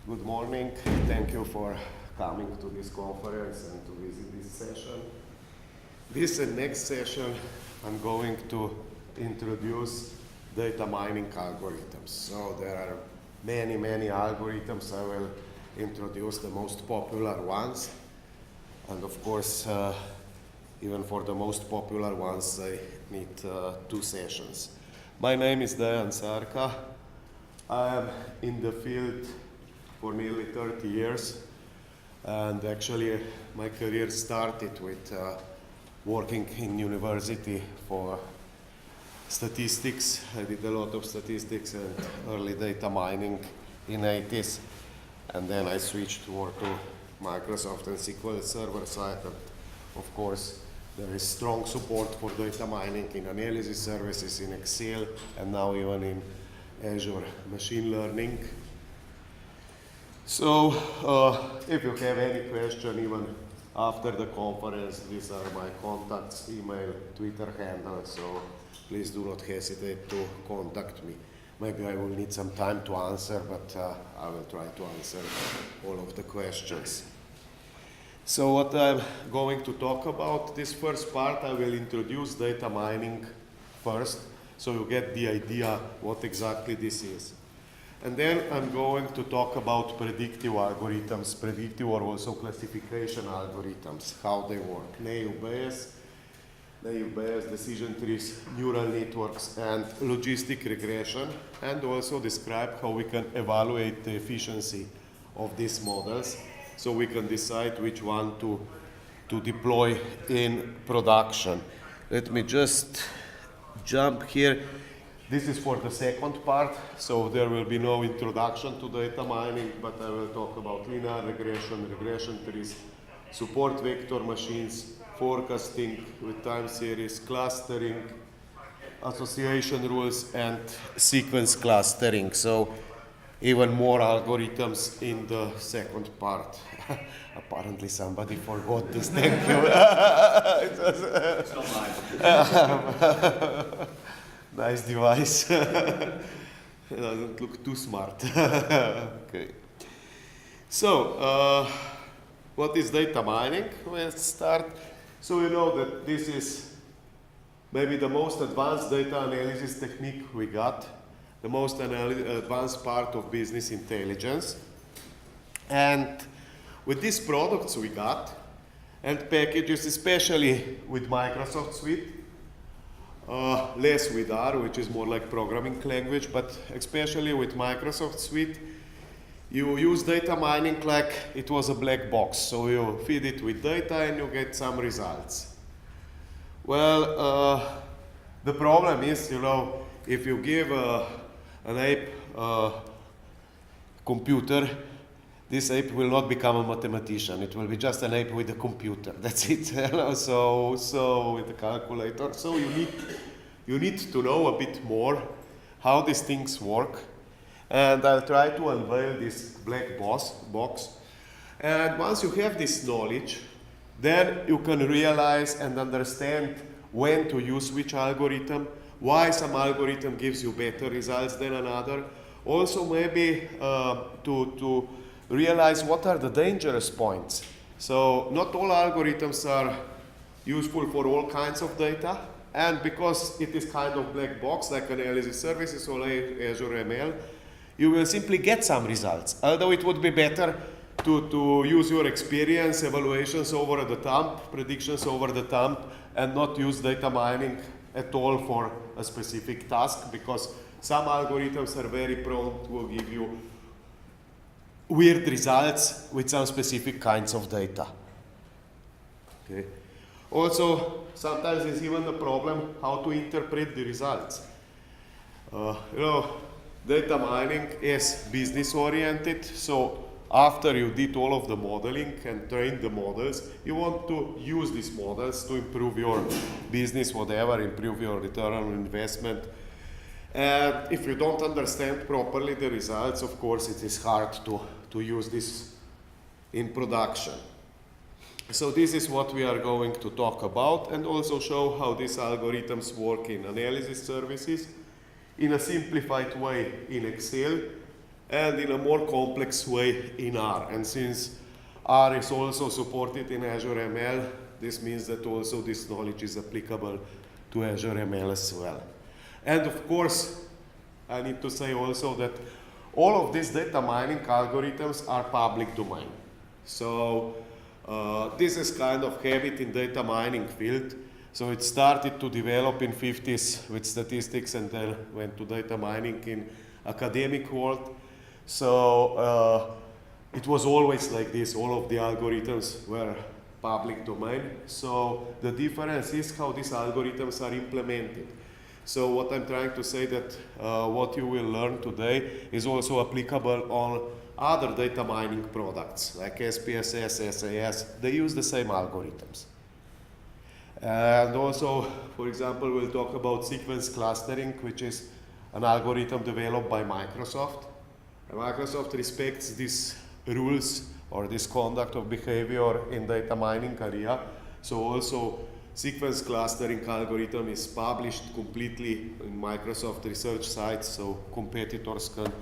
Good morning. Thank you for coming to this conference and to visit this session. This and next session, I'm going to introduce data mining algorithms. So there are many algorithms. I will introduce the most popular ones. And of course, even for the most popular ones, I need 2 sessions. My name is Dejan Sarka. I am in the field for nearly 30 years. And actually, my career started with working in university for statistics. I did a lot of statistics and early data mining in 80s. And then I switched more to Microsoft and SQL Server side. And of course, there is strong support for data mining in analysis services, in Excel, and now even in Azure machine learning. So, if you have any question, even after the conference, these are my contacts, email, Twitter handle, so please do not hesitate to contact me. Maybe I will need some time to answer, but I will try to answer all of the questions. So what I'm going to talk about, this first part, I will introduce data mining first, so you get the idea what exactly this is. And then I'm going to talk about predictive algorithms, predictive or also classification algorithms, how they work. Naïve Bayes, decision trees, neural networks, and logistic regression, and also describe how we can evaluate the efficiency of these models, so we can decide which one to deploy in production. Let me just jump here. This is for the second part, so there will be no introduction to data mining, but I will talk about linear regression, regression trees, support vector machines, forecasting with time series, clustering, association rules, and sequence clustering. So even more algorithms in the second part. Apparently somebody forgot this, thank you. It's not mine. Nice device. It doesn't look too smart. Okay. So, what is data mining? Let's start. So you know that this is maybe the most advanced data analysis technique we got, the most advanced part of business intelligence. And with these products we got, and packages, especially with Microsoft Suite, less with R, which is more like programming language, but especially with Microsoft Suite, you use data mining like it was a black box. So you feed it with data and you get some results. Well, the problem is, you know, if you give an ape computer, this ape will not become a mathematician. It will be just an ape with a computer. That's it. So with a calculator. So you need to know a bit more how these things work. And I'll try to unveil this black box. And once you have this knowledge, then you can realize and understand when to use which algorithm, why some algorithm gives you better results than another. Also maybe to realize what are the dangerous points. So not all algorithms are useful for all kinds of data, and because it is kind of black box like analysis services or Azure ML, you will simply get some results. Although it would be better to use your experience, evaluations over the thumb, predictions over the thumb, and not use data mining at all for a specific task, because some algorithms are very prone to give you weird results with some specific kinds of data. Okay. Also, sometimes it's even a problem how to interpret the results. You know, data mining is business oriented, so after you did all of the modeling and trained the models, you want to use these models to improve your business, whatever, improve your return on investment. And if you don't understand properly the results, of course, it is hard to use this in production. So this is what we are going to talk about, and also show how these algorithms work in analysis services in a simplified way in Excel, and in a more complex way in R. And since R is also supported in Azure ML, this means that also this knowledge is applicable to Azure ML as well. And of course, I need to say also that all of these data mining algorithms are public domain. So this is kind of habit in data mining field. So it started to develop in 50s with statistics and then went to data mining in academic world. So it was always like this. All of the algorithms were public domain. So the difference is how these algorithms are implemented. So what I'm trying to say that what you will learn today is also applicable on other data mining products like SPSS, SAS. They use the same algorithms. And also, for example, we'll talk about sequence clustering, which is an algorithm developed by Microsoft. And Microsoft respects these rules or this conduct of behavior in data mining area. So also sequence clustering algorithm is published completely in Microsoft research sites, so competitors can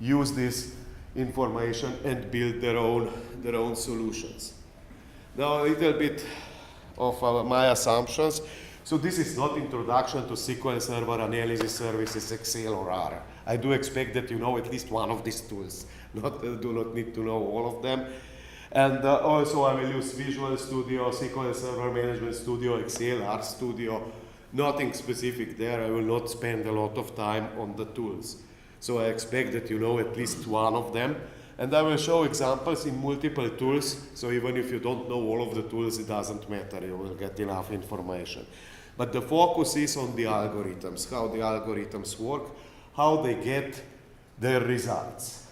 use this information and build their own solutions. Now a little bit of my assumptions. So this is not introduction to SQL Server analysis services, Excel or R. I do expect that you know at least one of these tools. Do not need to know all of them. And also I will use Visual Studio, SQL Server Management Studio, Excel, R Studio. Nothing specific there. I will not spend a lot of time on the tools. So I expect that you know at least one of them. And I will show examples in multiple tools. So even if you don't know all of the tools, it doesn't matter. You will get enough information. But the focus is on the algorithms, how the algorithms work, how they get their results.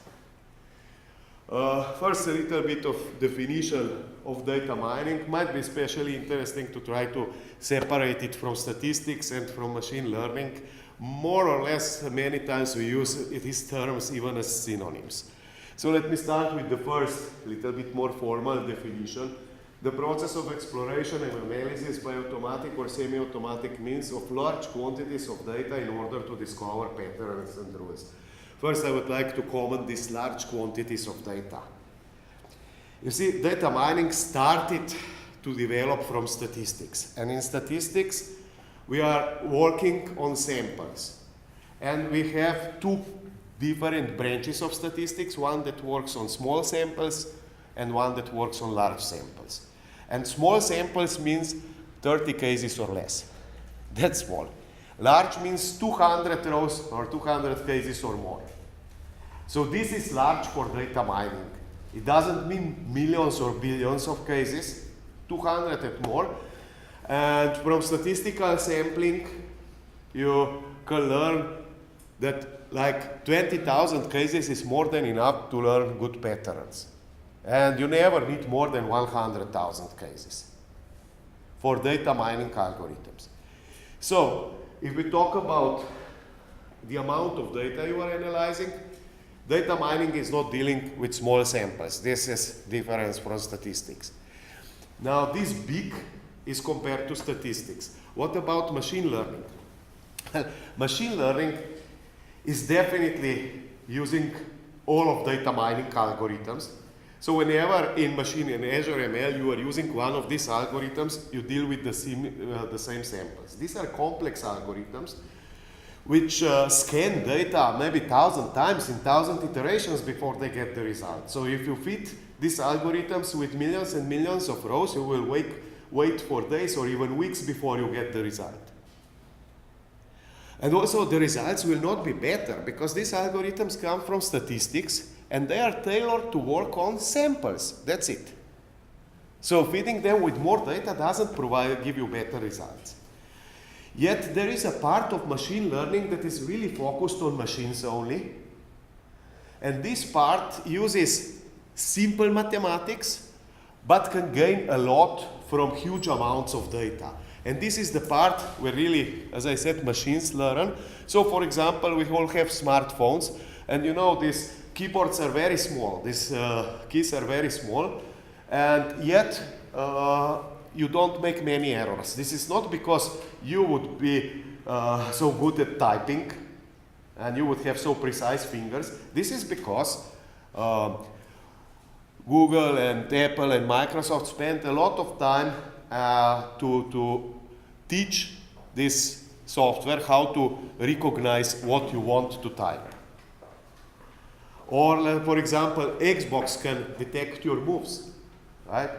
First, a little bit of definition of data mining. Might be especially interesting to try to separate it from statistics and from machine learning. More or less, many times we use these terms even as synonyms. So let me start with the first, little bit more formal definition. The process of exploration and analysis by automatic or semi-automatic means of large quantities of data in order to discover patterns and rules. First, I would like to comment these large quantities of data. You see, data mining started to develop from statistics. And in statistics, we are working on samples. And we have two different branches of statistics, one that works on small samples and one that works on large samples. And small samples means 30 cases or less. That's small. Large means 200 rows or 200 cases or more. So this is large for data mining. It doesn't mean millions or billions of cases, 200 and more. And from statistical sampling, you can learn that like 20,000 cases is more than enough to learn good patterns. And you never need more than 100,000 cases for data mining algorithms. So if we talk about the amount of data you are analyzing, data mining is not dealing with small samples. This is different from statistics. Now this big is compared to statistics. What about machine learning? Machine learning is definitely using all of data mining algorithms. So whenever in Azure ML you are using one of these algorithms, you deal with the same samples. These are complex algorithms which scan data maybe 1,000 times in 1,000 iterations before they get the result. So if you fit these algorithms with millions and millions of rows, you will wait for days or even weeks before you get the result. And also the results will not be better because these algorithms come from statistics and they are tailored to work on samples. That's it. So feeding them with more data doesn't give you better results. Yet there is a part of machine learning that is really focused on machines only. And this part uses simple mathematics, but can gain a lot from huge amounts of data. And this is the part where really, as I said, machines learn. So for example, we all have smartphones, and you know these keyboards are very small, these keys are very small, and yet you don't make many errors. This is not because you would be so good at typing, and you would have so precise fingers. This is because Google and Apple and Microsoft spent a lot of time to teach this software how to recognize what you want to type. Or, for example, Xbox can detect your moves, right?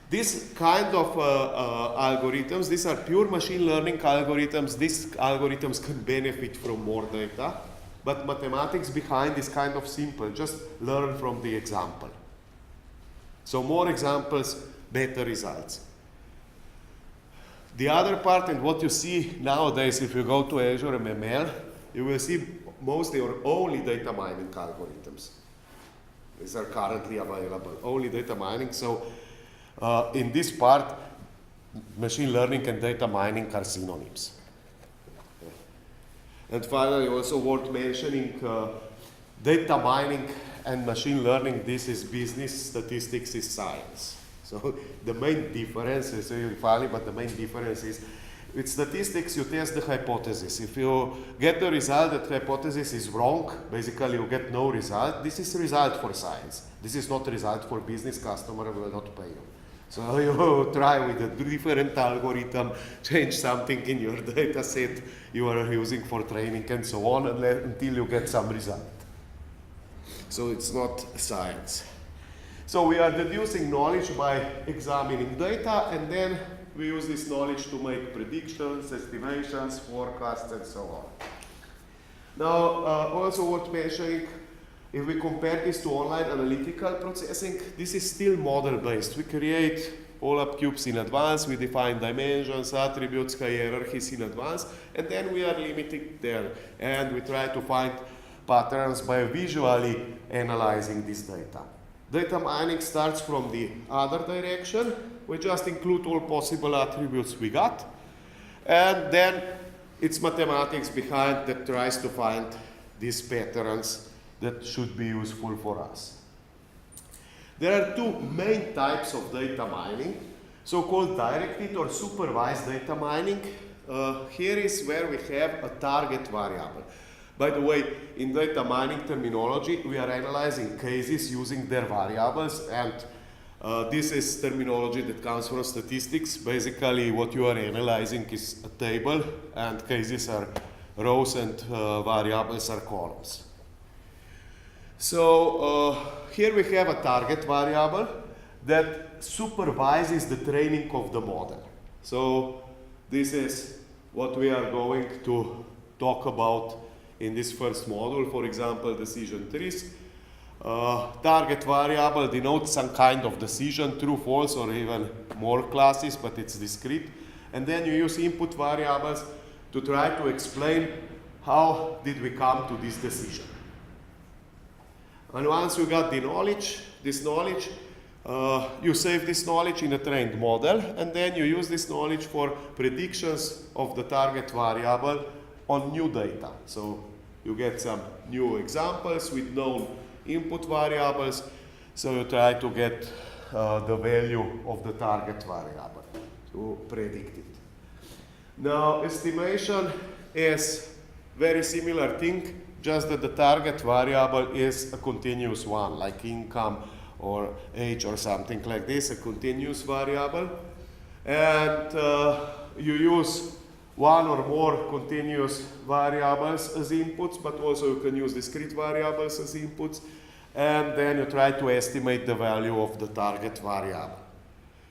This kind of algorithms, these are pure machine learning algorithms. These algorithms can benefit from more data, but mathematics behind is kind of simple. Just learn from the example. So more examples, better results. The other part, and what you see nowadays, if you go to Azure ML, you will see mostly or only data mining algorithms. These are currently available, only data mining. So in this part, machine learning and data mining are synonyms. And finally, also worth mentioning, data mining and machine learning, this is business, statistics is science. So the main difference is really funny, but the main difference is with statistics, you test the hypothesis. If you get the result that hypothesis is wrong, basically you get no result. This is result for science. This is not a result for business. Customer will not pay you. So you try with a different algorithm, change something in your data set you are using for training and so on until you get some result. So it's not science. So we are deducing knowledge by examining data, and then we use this knowledge to make predictions, estimations, forecasts, and so on. Now, also worth mentioning, if we compare this to online analytical processing, this is still model-based. We create all-up cubes in advance, we define dimensions, attributes, hierarchies in advance, and then we are limiting there. And we try to find patterns by visually analyzing this data. Data mining starts from the other direction. We just include all possible attributes we got, and then it's mathematics behind that tries to find these patterns that should be useful for us. There are two main types of data mining, so-called directed or supervised data mining. Here is where we have a target variable. By the way, in data mining terminology, we are analyzing cases using their variables, and this is terminology that comes from statistics. Basically, what you are analyzing is a table, and cases are rows and variables are columns. So here we have a target variable that supervises the training of the model. So this is what we are going to talk about in this first module. For example, decision trees. Target variable denotes some kind of decision, true, false, or even more classes, but it's discrete. And then you use input variables to try to explain how did we come to this decision. And once you got the knowledge, you save this knowledge in a trained model, and then you use this knowledge for predictions of the target variable on new data. So you get some new examples with known input variables, so you try to get the value of the target variable to predict it. Now, estimation is very similar thing, just that the target variable is a continuous one, like income or age or something like this, a continuous variable. And you use one or more continuous variables as inputs, but also you can use discrete variables as inputs, and then you try to estimate the value of the target variable.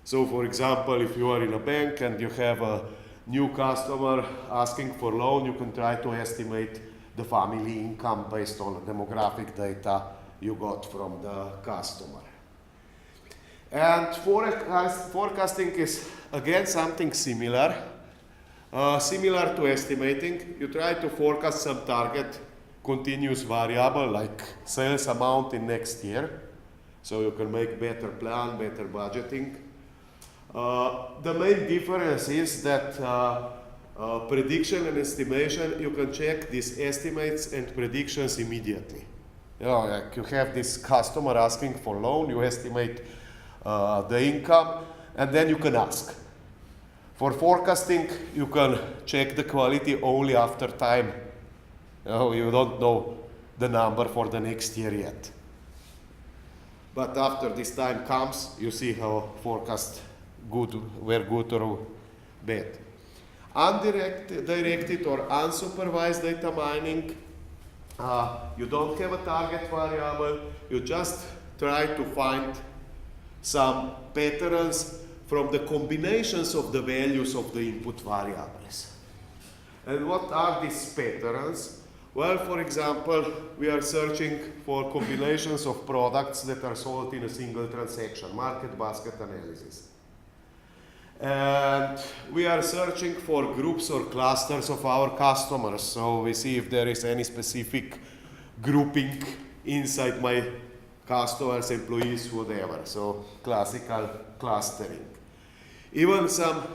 So for example, if you are in a bank and you have a new customer asking for loan, you can try to estimate the family income based on the demographic data you got from the customer. And forecasting is again something similar. Similar to estimating, you try to forecast some target continuous variable like sales amount in next year, so you can make better plan, better budgeting. The main difference is that prediction and estimation, you can check these estimates and predictions immediately. You know, like you have this customer asking for loan, you estimate the income, and then you can ask. For forecasting, you can check the quality only after time You don't know the number for the next year yet. But after this time comes, you see how forecast were good or bad. Undirected or unsupervised data mining, you don't have a target variable, you just try to find some patterns from the combinations of the values of the input variables. And what are these patterns? Well, for example, we are searching for combinations of products that are sold in a single transaction, market basket analysis. And we are searching for groups or clusters of our customers. So we see if there is any specific grouping inside my customers, employees, whatever. So classical clustering. Even some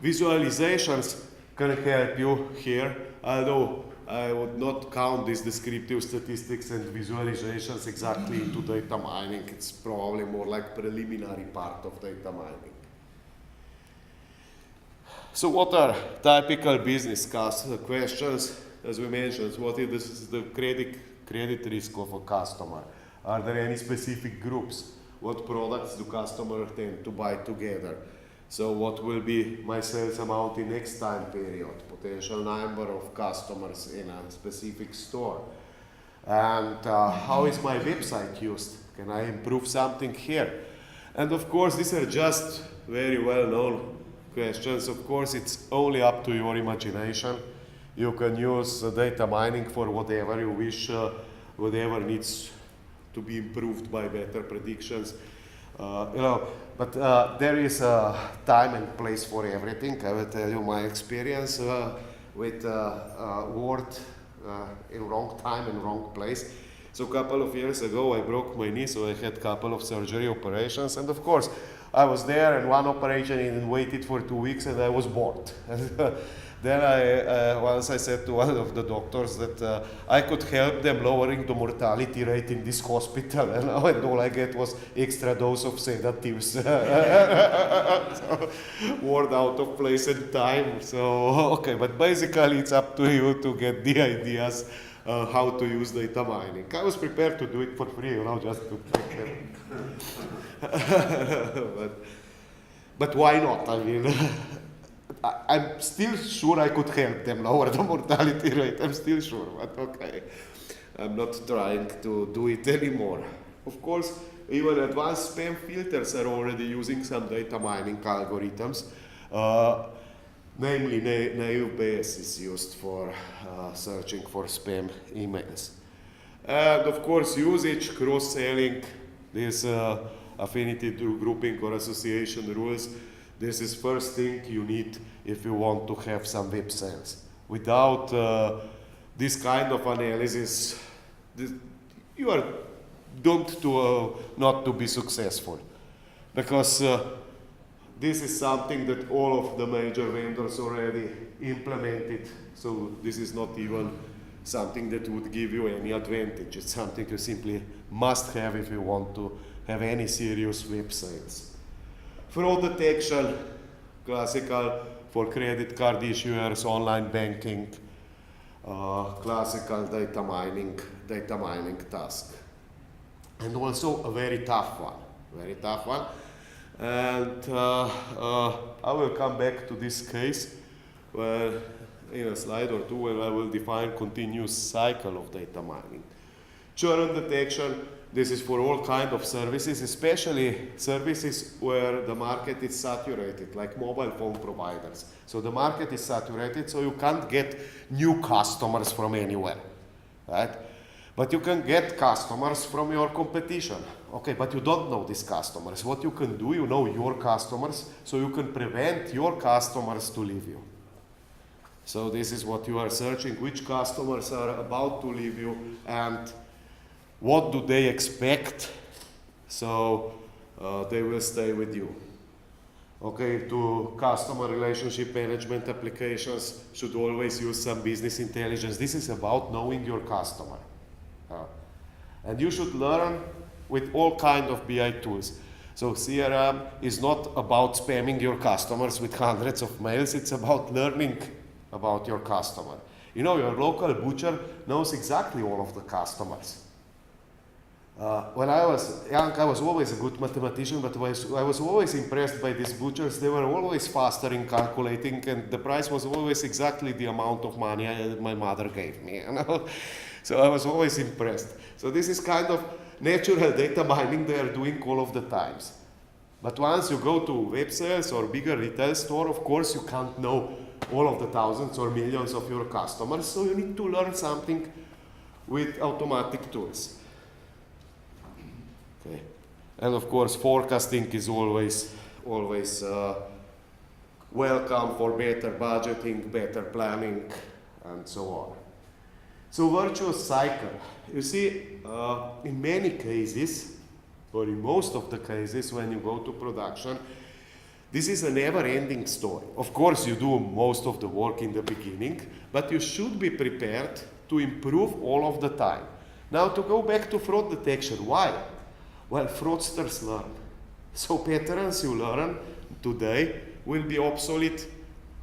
visualizations can help you here, although I would not count these descriptive statistics and visualizations exactly into data mining. It's probably more like preliminary part of data mining. So what are typical business questions? As we mentioned, what is the credit risk of a customer? Are there any specific groups? What products do customers tend to buy together? So what will be my sales amount in next time period? Potential number of customers in a specific store. And how is my website used? Can I improve something here? And of course, these are just very well-known questions. Of course, it's only up to your imagination. You can use data mining for whatever you wish, whatever needs to be improved by better predictions. But there is a time and place for everything. I will tell you my experience with word in wrong time and wrong place. So a couple of years ago, I broke my knee, so I had a couple of surgery operations. And of course, I was there and one operation and waited for 2 weeks and I was bored. Then once I said to one of the doctors that I could help them lowering the mortality rate in this hospital, and all I get was extra dose of sedatives. So, word out of place and time. So, okay, but basically it's up to you to get the ideas how to use data mining. I was prepared to do it for free, just to but why not? I mean, I'm still sure I could help them lower the mortality rate. I'm still sure, but okay. I'm not trying to do it anymore. Of course, even advanced spam filters are already using some data mining algorithms. Namely, Naïve Bayes is used for searching for spam emails. And of course, usage, cross-selling, this affinity to grouping or association rules. This is first thing you need if you want to have some web sales. Without this kind of analysis, you are doomed to not to be successful, because this is something that all of the major vendors already implemented. So this is not even something that would give you any advantage. It's something you simply must have if you want to have any serious web sales. Fraud detection, classical for credit card issuers, online banking, classical data mining task. And also a very tough one. And I will come back to this case where, in a slide or two, where I will define continuous cycle of data mining. Churn detection, this is for all kinds of services, especially services where the market is saturated, like mobile phone providers. So the market is saturated, so you can't get new customers from anywhere, right? But you can get customers from your competition. Okay, but you don't know these customers. What you can do, you know your customers, so you can prevent your customers to leave you. So this is what you are searching, which customers are about to leave you and what do they expect, so they will stay with you. Okay, to customer relationship management applications should always use some business intelligence. This is about knowing your customer. And you should learn with all kinds of BI tools. So CRM is not about spamming your customers with hundreds of mails, it's about learning about your customer. You know, your local butcher knows exactly all of the customers. When I was young, I was always a good mathematician, but I was always impressed by these butchers. They were always faster in calculating, and the price was always exactly the amount of money my mother gave me. You know? So I was always impressed. So this is kind of natural data mining they are doing all of the times. But once you go to web sales or bigger retail store, of course you can't know all of the thousands or millions of your customers, so you need to learn something with automatic tools. Okay. And of course, forecasting is always welcome for better budgeting, better planning, and so on. So virtuous cycle. You see, in many cases, or in most of the cases when you go to production, this is a never-ending story. Of course, you do most of the work in the beginning, but you should be prepared to improve all of the time. Now, to go back to fraud detection, why? Well, fraudsters learn. So patterns you learn today will be obsolete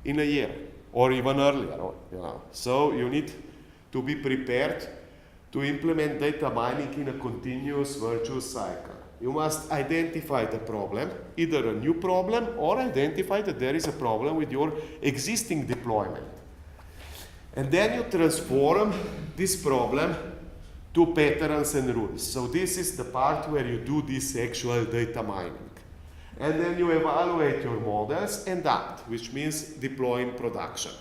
in a year or even earlier. You know. So you need to be prepared to implement data mining in a continuous virtuous cycle. You must identify the problem, either a new problem or identify that there is a problem with your existing deployment. And then you transform this problem to patterns and rules. So this is the part where you do this actual data mining. And then you evaluate your models and act, which means deploy in production.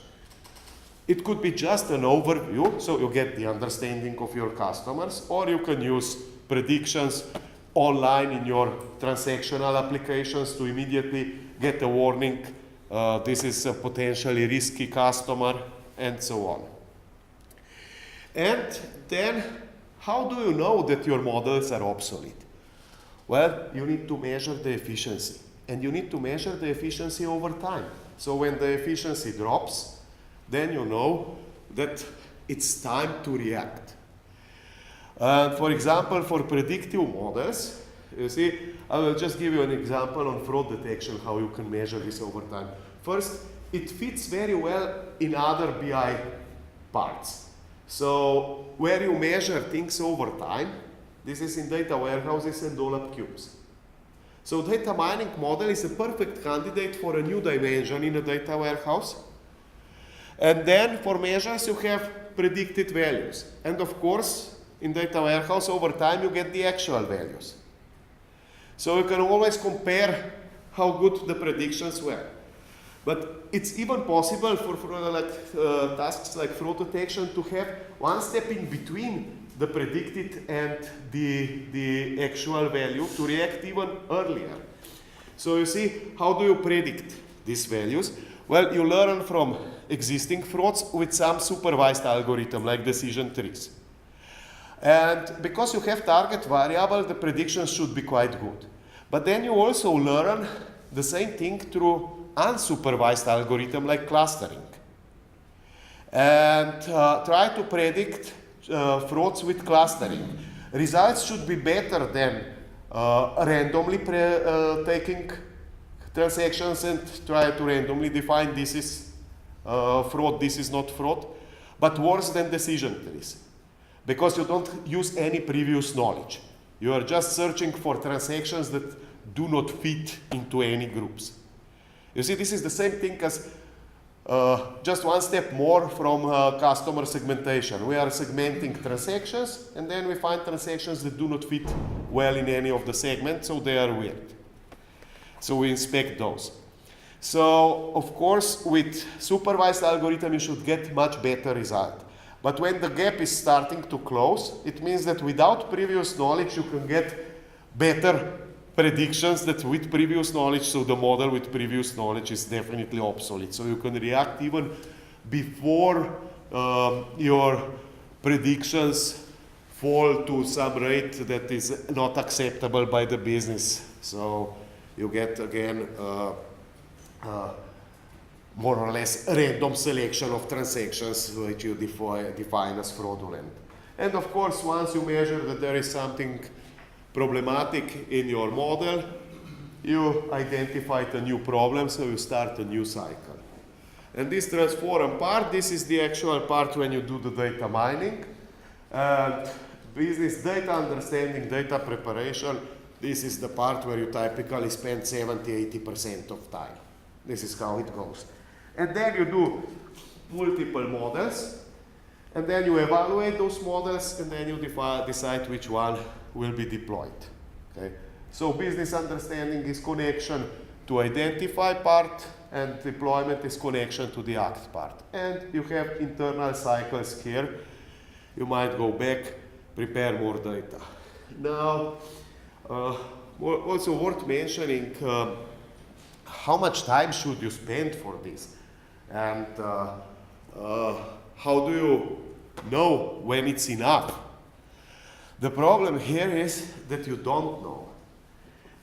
It could be just an overview, so you get the understanding of your customers, or you can use predictions online in your transactional applications to immediately get a warning, this is a potentially risky customer, and so on. And then, how do you know that your models are obsolete? Well, you need to measure the efficiency, and you need to measure the efficiency over time. So when the efficiency drops, then you know that it's time to react. For example, for predictive models, you see, I will just give you an example on fraud detection, how you can measure this over time. First, it fits very well in other BI parts. So where you measure things over time, this is in data warehouses and dollop cubes. So data mining model is a perfect candidate for a new dimension in a data warehouse. And then for measures, you have predicted values. And of course, in data warehouse, over time, you get the actual values. So you can always compare how good the predictions were. But it's even possible for tasks like fraud detection to have one step in between the predicted and the actual value to react even earlier. So you see, how do you predict these values? Well, you learn from existing frauds with some supervised algorithm like decision trees. And because you have target variable, the predictions should be quite good. But then you also learn the same thing through unsupervised algorithm like clustering. And try to predict frauds with clustering. Results should be better than randomly taking transactions and try to randomly define this is fraud, this is not fraud, but worse than decision trees. Because you don't use any previous knowledge. You are just searching for transactions that do not fit into any groups. You see, this is the same thing as just one step more from customer segmentation. We are segmenting transactions, and then we find transactions that do not fit well in any of the segments, so they are weird. So we inspect those. So, of course, with supervised algorithm, you should get much better result. But when the gap is starting to close, it means that without previous knowledge, you can get better predictions that with previous knowledge, so the model with previous knowledge is definitely obsolete. So you can react even before your predictions fall to some rate that is not acceptable by the business. So you get, again, more or less random selection of transactions which you define as fraudulent. And of course, once you measure that there is something problematic in your model, you identified a new problem, so you start a new cycle. And this transform part, this is the actual part when you do the data mining. And business data understanding, data preparation, this is the part where you typically spend 70–80% of time. This is how it goes. And then you do multiple models, and then you evaluate those models, and then you decide which one will be deployed. Okay? So business understanding is connection to identify part, and deployment is connection to the act part. And you have internal cycles here. You might go back, prepare more data. Now, also worth mentioning, how much time should you spend for this? And how do you know when it's enough? The problem here is that you don't know.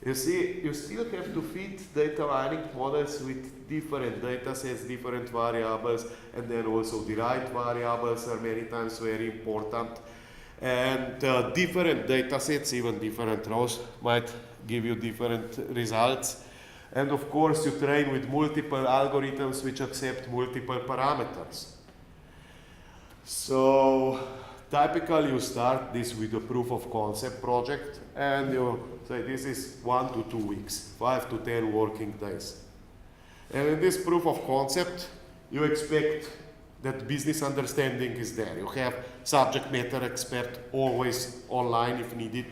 You see, you still have to fit data mining models with different data sets, different variables, and then also the right variables are many times very important. And different data sets, even different rows, might give you different results. And of course, you train with multiple algorithms which accept multiple parameters. So typically, you start this with a proof of concept project, and you say this is 1 to 2 weeks, 5 to 10 working days. And in this proof of concept, you expect that business understanding is there. You have subject matter expert always online if needed.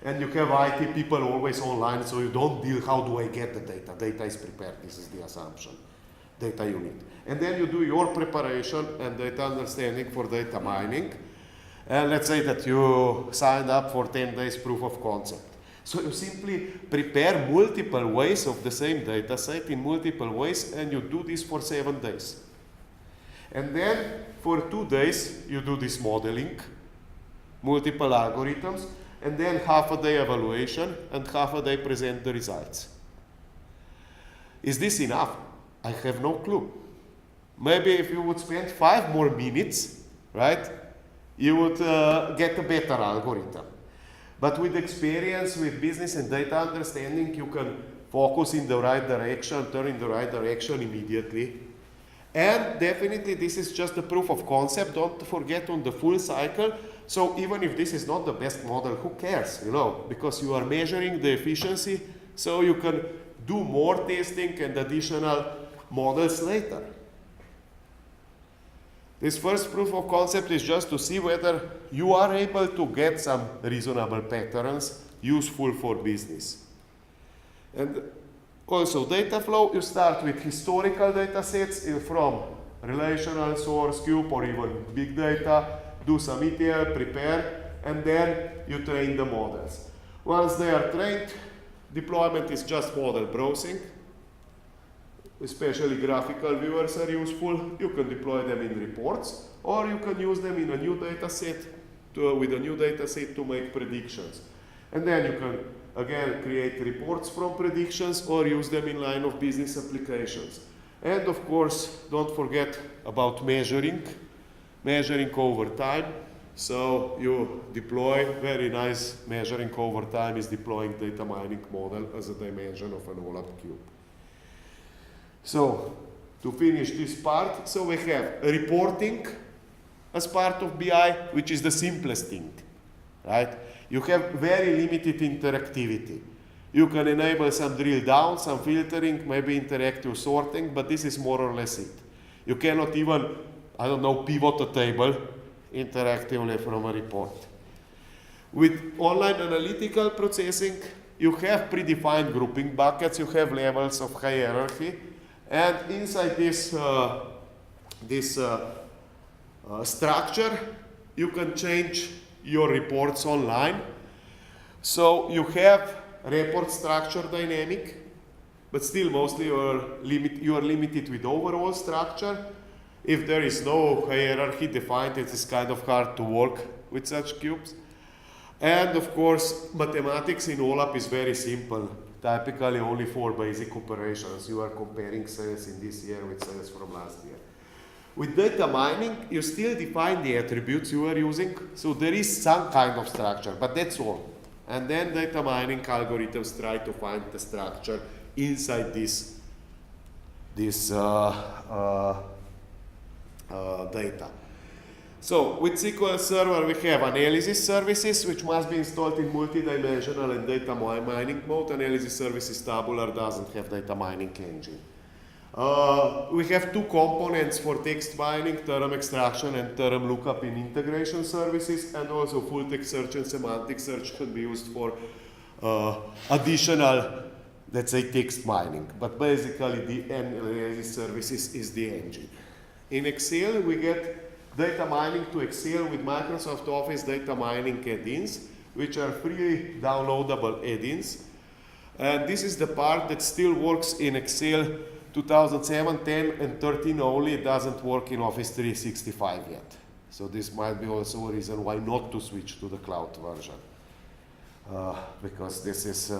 And you have IT people always online, so you don't deal, how do I get the data? Data is prepared, this is the assumption. Data you need. And then you do your preparation and data understanding for data mining. And let's say that you signed up for 10 days proof of concept. So you simply prepare multiple ways of the same data set in multiple ways, and you do this for 7 days. And then for 2 days, you do this modeling, multiple algorithms, and then half a day evaluation, and half a day present the results. Is this enough? I have no clue. Maybe if you would spend 5 more minutes, right, you would get a better algorithm. But with experience, with business and data understanding, you can focus in the right direction, turn in the right direction immediately. And definitely this is just a proof of concept. Don't forget on the full cycle. So even if this is not the best model, who cares, you know, because you are measuring the efficiency, so you can do more testing and additional models later. This first proof of concept is just to see whether you are able to get some reasonable patterns useful for business. And also data flow, you start with historical data sets from relational source, cube, or even big data, do some ETL, prepare, and then you train the models. Once they are trained, deployment is just model browsing. Especially graphical viewers are useful. You can deploy them in reports, or you can use them in a new data set with a new data set to make predictions. And then you can, again, create reports from predictions or use them in line of business applications. And of course, don't forget about measuring over time. So you deploy, very nice measuring over time is deploying data mining model as a dimension of an OLAP cube. So, to finish this part, so we have reporting as part of BI, which is the simplest thing, right? You have very limited interactivity. You can enable some drill down, some filtering, maybe interactive sorting, but this is more or less it. You cannot even, I don't know, pivot a table interactively from a report. With online analytical processing, you have predefined grouping buckets, you have levels of hierarchy, and inside this, structure, you can change your reports online. So you have report structure dynamic, but still mostly you are limited with overall structure. If there is no hierarchy defined, it is kind of hard to work with such cubes. And of course, mathematics in OLAP is very simple. Typically only 4 basic operations. You are comparing sales in this year with sales from last year. With data mining, you still define the attributes you are using, so there is some kind of structure, but that's all. And then data mining algorithms try to find the structure inside this data. So with SQL Server we have analysis services which must be installed in multi-dimensional and data mining mode. Analysis services tabular doesn't have data mining engine. We have two components for text mining, term extraction and term lookup in integration services, and also full text search and semantic search can be used for additional, let's say, text mining. But basically the analysis services is the engine. In Excel we get data mining to Excel with Microsoft Office data mining add-ins, which are freely downloadable add-ins. And this is the part that still works in Excel 2007, 10, and 13 only. It doesn't work in Office 365 yet. So this might be also a reason why not to switch to the cloud version. Because this is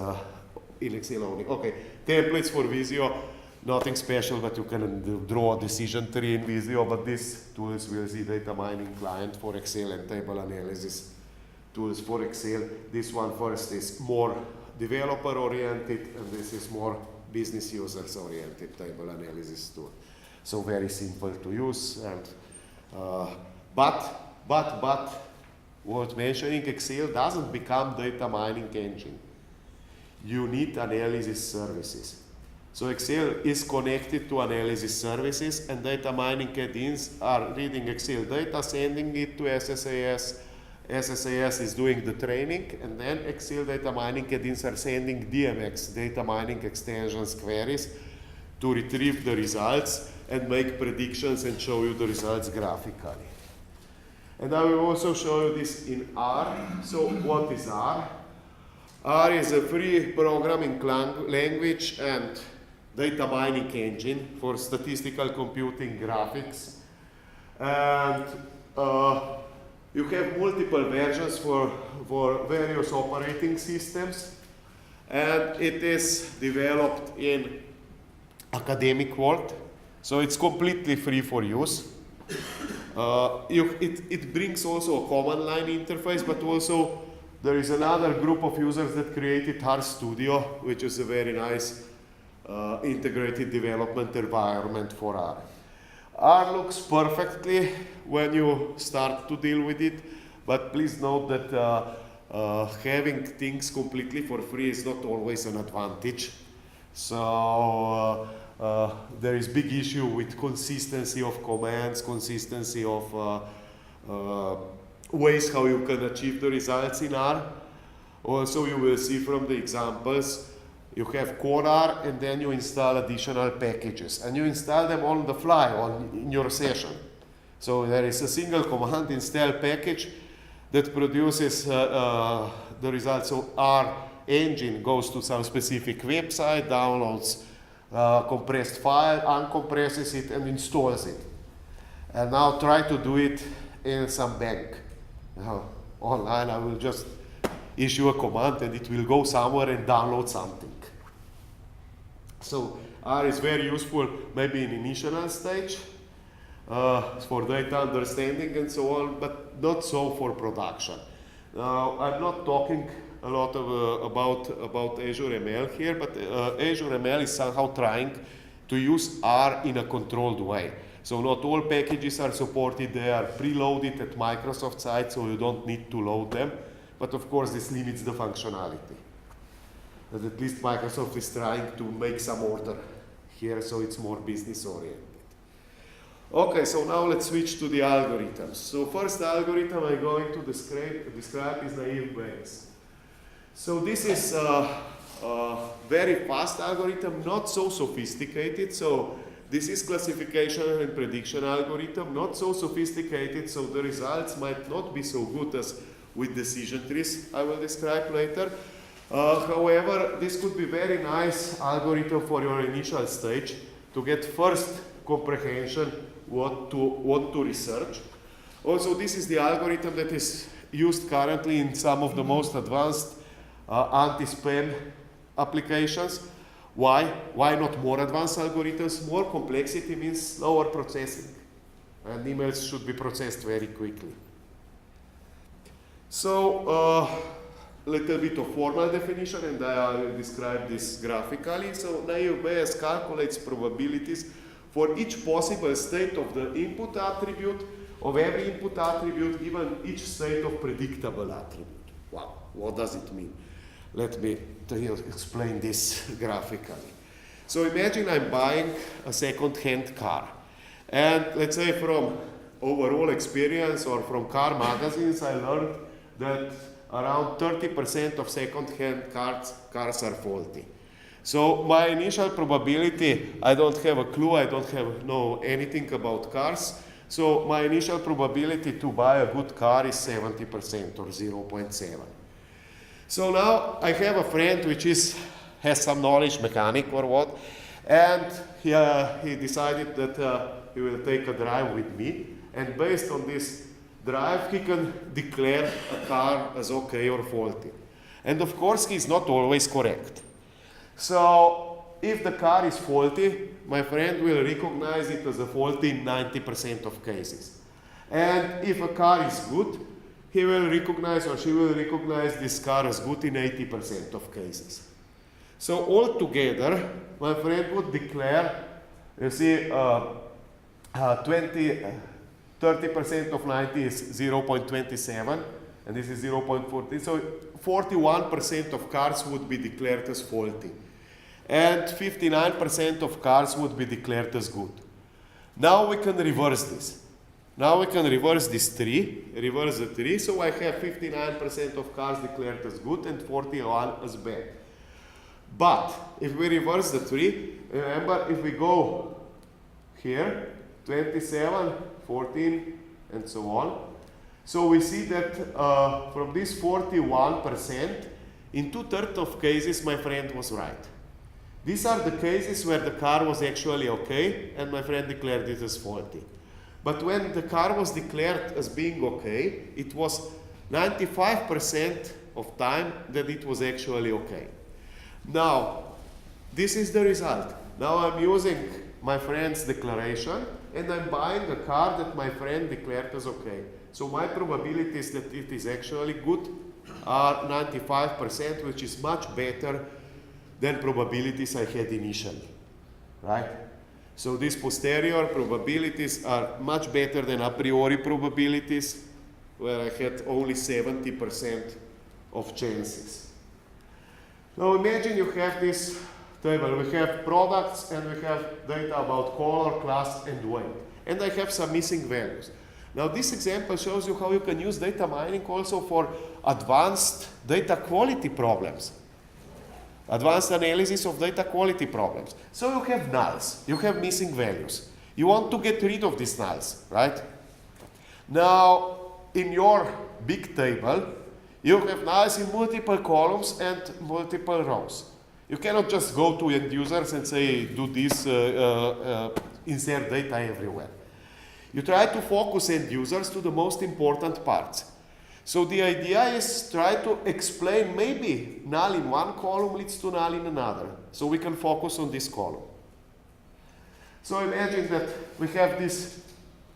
in Excel only. Okay, templates for Visio. Nothing special, but you can draw a decision tree in Visio, but this tools will see data mining client for Excel and table analysis tools for Excel. This one first is more developer oriented, and this is more business users oriented table analysis tool. So very simple to use, and but worth mentioning, Excel doesn't become data mining engine. You need analysis services. So Excel is connected to analysis services, and data mining add-ins are reading Excel data, sending it to SSAS. SSAS is doing the training, and then Excel data mining add-ins are sending DMX, data mining extensions queries, to retrieve the results and make predictions and show you the results graphically. And I will also show you this in R. So what is R? R is a free programming language and data mining engine for statistical computing graphics. And you have multiple versions for various operating systems. And it is developed in academic world. So it's completely free for use. It brings also a command line interface, but also there is another group of users that created R Studio, which is a very nice integrated development environment for R. R looks perfectly when you start to deal with it, but please note that having things completely for free is not always an advantage. So there is big issue with consistency of commands, consistency of ways how you can achieve the results in R. Also, you will see from the examples, you have core R, and then you install additional packages, and you install them on the fly in your session. So there is a single command, install package, that produces the results. So R engine goes to some specific website, downloads compressed file, uncompresses it, and installs it. And now try to do it in some bank. Online, I will just issue a command, and it will go somewhere and download something. So R is very useful maybe in initial stage for data understanding and so on, but not so for production. Now, I'm not talking a lot about Azure ML here, but Azure ML is somehow trying to use R in a controlled way. So not all packages are supported. They are preloaded at Microsoft side, so you don't need to load them. But of course, this limits the functionality. But at least Microsoft is trying to make some order here, so it's more business oriented. Okay, so now let's switch to the algorithms. So first algorithm I'm going to describe is Naïve Bayes. So this is a very fast algorithm, not so sophisticated. So this is classification and prediction algorithm, not so sophisticated, so the results might not be so good as with decision trees I will describe later. However, this could be very nice algorithm for your initial stage to get first comprehension what to research. Also, this is the algorithm that is used currently in some of the most advanced anti-spam applications. Why? Why not more advanced algorithms? More complexity means slower processing, and emails should be processed very quickly. So little bit of formal definition, and I will describe this graphically. So Naïve Bayes calculates probabilities for each possible state of the input attribute, of every input attribute, given each state of predictable attribute. Wow, what does it mean? Let me explain this graphically. So imagine I'm buying a second-hand car. And let's say from overall experience or from car magazines, I learned that around 30% of second-hand cars are faulty. So my initial probability, I don't have a clue, I don't know anything about cars. So my initial probability to buy a good car is 70% or 0.7. So now I have a friend which has some knowledge, mechanic or what, and he decided that he will take a drive with me, and based on this drive he can declare a car as okay or faulty. And of course he's not always correct. So if the car is faulty, my friend will recognize it as a faulty in 90% of cases. And if a car is good, he will recognize or she will recognize this car as good in 80% of cases. So altogether, my friend would declare, you see, 30% of 90 is 0.27, and this is 0.40. So 41% of cars would be declared as faulty. And 59% of cars would be declared as good. Now we can reverse this. Now we can reverse this reverse the 3, so I have 59% of cars declared as good and 41 as bad. But if we reverse the 3, remember if we go here, 27, 14, and so on, so we see that from this 41%, in 2/3 of cases my friend was right. These are the cases where the car was actually okay and my friend declared it as faulty. But when the car was declared as being okay, it was 95% of time that it was actually okay. Now, this is the result. Now I'm using my friend's declaration and I'm buying a car that my friend declared as okay. So my probabilities that it is actually good are 95%, which is much better than probabilities I had initially, right? So these posterior probabilities are much better than a priori probabilities, where I had only 70% of chances. Now imagine you have this table. We have products and we have data about color, class, and weight. And I have some missing values. Now this example shows you how you can use data mining also for advanced data quality problems. Advanced analysis of data quality problems. So you have nulls, you have missing values. You want to get rid of these nulls, right? Now, in your big table, you have nulls in multiple columns and multiple rows. You cannot just go to end users and say, do this, insert data everywhere. You try to focus end users to the most important parts. So the idea is try to explain maybe null in one column leads to null in another. So we can focus on this column. So imagine that we have this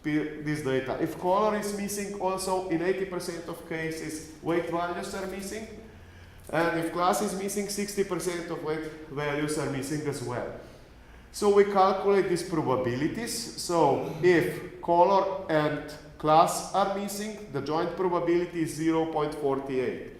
data. If color is missing, also in 80% of cases, weight values are missing. And if class is missing, 60% of weight values are missing as well. So we calculate these probabilities. So if color and class are missing, the joint probability is 0.48.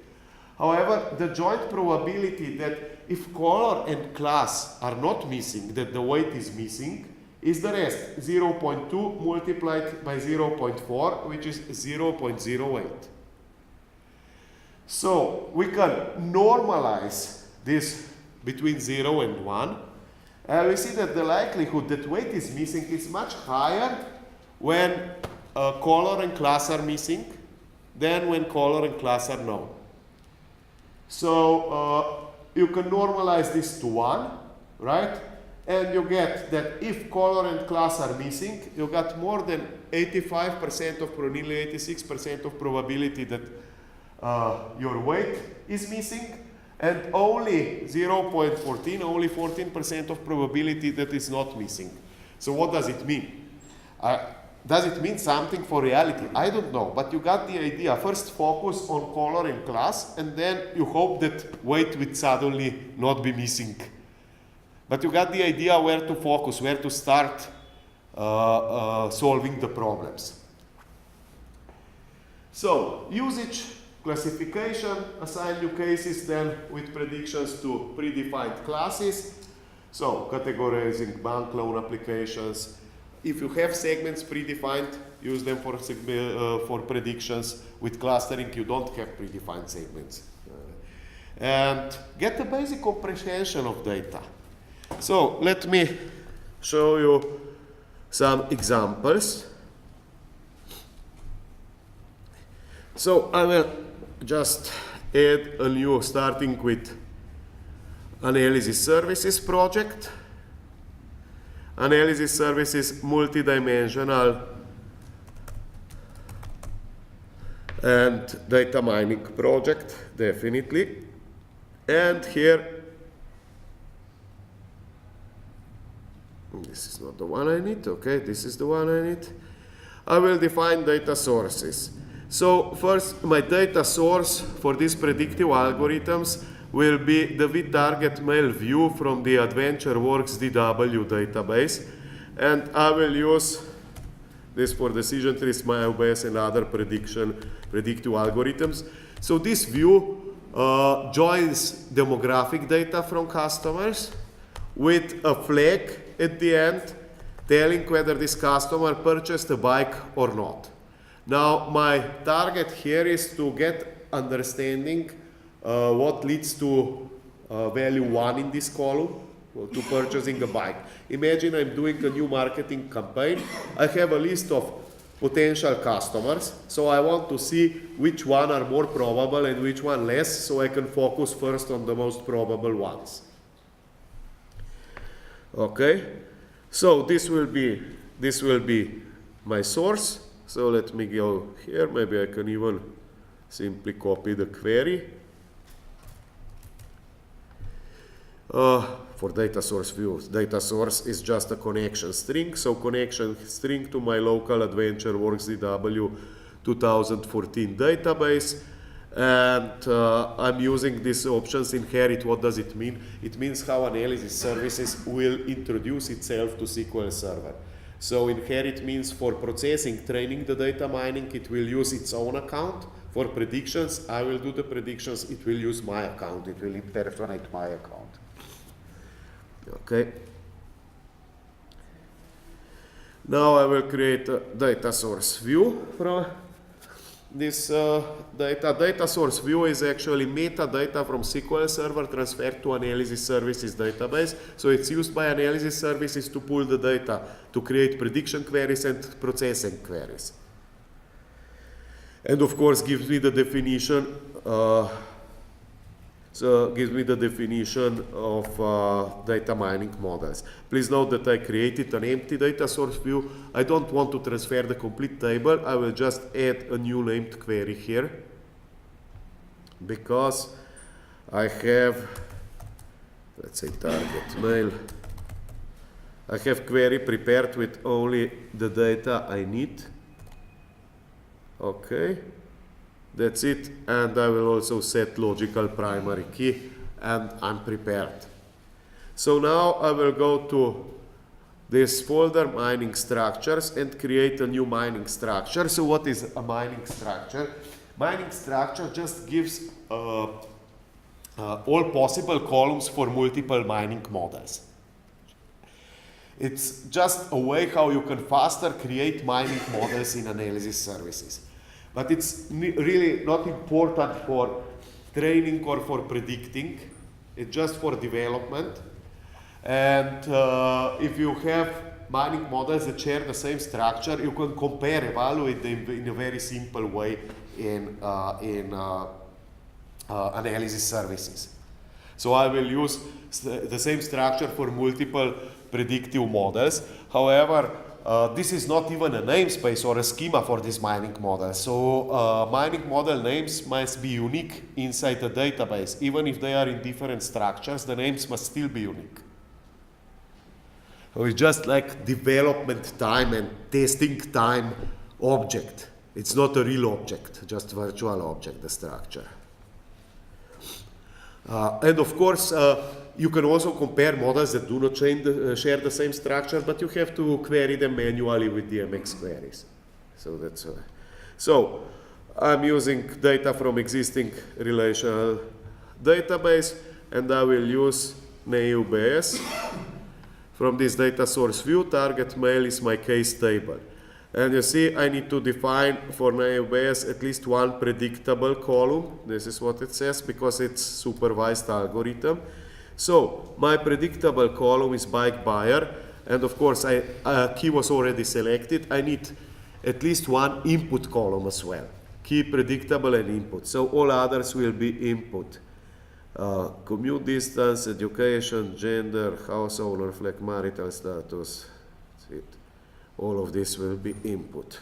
However, the joint probability that if color and class are not missing, that the weight is missing, is the rest, 0.2 multiplied by 0.4, which is 0.08. So we can normalize this between 0 and 1, and we see that the likelihood that weight is missing is much higher when color and class are missing than when color and class are known. So you can normalize this to 1, right? And you get that if color and class are missing, you got more than 85% of, nearly 86% of probability that your weight is missing, and only 0.14, only 14% of probability that is not missing. So what does it mean? Does it mean something for reality? I don't know, but you got the idea. First focus on color and class, and then you hope that weight will suddenly not be missing. But you got the idea where to focus, where to start solving the problems. So, usage, classification, assign new cases then with predictions to predefined classes. So, categorizing bank loan applications. If you have segments predefined, use them for predictions. With clustering, you don't have predefined segments. And get a basic comprehension of data. So let me show you some examples. So I will just add a new, starting with analysis services project. Analysis services, multidimensional and data mining project, definitely. And here, this is not the one I need, okay, this is the one I need. I will define data sources. So first, my data source for these predictive algorithms will be the vTarget mail view from the AdventureWorks DW database. And I will use this for decision trees, Naïve Bayes, and other predictive algorithms. So this view joins demographic data from customers with a flag at the end telling whether this customer purchased a bike or not. Now, my target here is to get understanding what leads to value 1 in this column, to purchasing a bike. Imagine I'm doing a new marketing campaign. I have a list of potential customers, so I want to see which one are more probable and which one less, so I can focus first on the most probable ones. Okay, so this will be my source. So let me go here. Maybe I can even simply copy the query. For data source views, data source is just a connection string. So connection string to my local AdventureWorks DW 2014 database. And I'm using these options inherit. What does it mean? It means how analysis services will introduce itself to SQL Server. So inherit means for processing, training the data mining, it will use its own account. For predictions, I will do the predictions, it will use my account, it will impersonate my account. Okay. Now I will create a data source view from this data. Data source view is actually metadata from SQL Server transferred to analysis services database. So it's used by analysis services to pull the data to create prediction queries and processing queries. And of course gives me the definition of data mining models. Please note that I created an empty data source view. I don't want to transfer the complete table. I will just add a new named query here because I have, let's say, target mail. I have query prepared with only the data I need. Okay. That's it, and I will also set logical primary key, and I'm prepared. So now I will go to this folder, mining structures, and create a new mining structure. So what is a mining structure? Mining structure just gives all possible columns for multiple mining models. It's just a way how you can faster create mining models in analysis services. But it's really not important for training or for predicting. It's just for development. And if you have mining models that share the same structure, you can compare, evaluate them in a very simple way in analysis services. So I will use the same structure for multiple predictive models. However, this is not even a namespace or a schema for this mining model. So mining model names must be unique inside the database. Even if they are in different structures, the names must still be unique. So it's just like development time and testing time object. It's not a real object, just virtual object, the structure. And of course, you can also compare models that do not share the same structure, but you have to query them manually with DMX queries. So that's so I'm using data from existing relational database, and I will use Naïve Bayes. From this data source view, target mail is my case table. And you see, I need to define for Naïve Bayes at least one predictable column. This is what it says, because it's supervised algorithm. So my predictable column is bike buyer, and of course, key was already selected. I need at least one input column as well. Key, predictable, and input. So all others will be input. Commute distance, education, gender, house owner, flag, marital status. That's it. All of this will be input.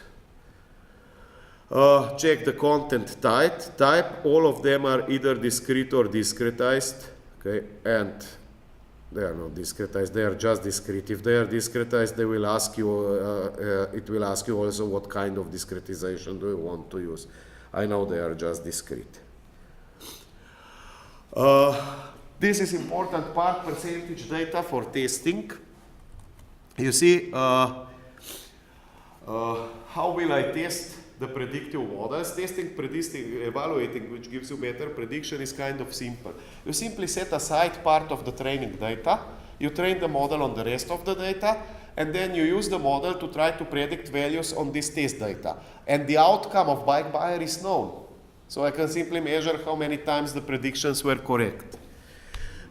Check the content type. All of them are either discrete or discretized. Okay, and they are not discretized. They are just discrete. If they are discretized, they will ask you. It will ask you also what kind of discretization do you want to use. I know they are just discrete. This is important part, percentage data for testing. You see, how will I test the predictive models? Testing, predicting, evaluating, which gives you better prediction, is kind of simple. You simply set aside part of the training data, you train the model on the rest of the data, and then you use the model to try to predict values on this test data. And the outcome of bike buyer is known. So I can simply measure how many times the predictions were correct.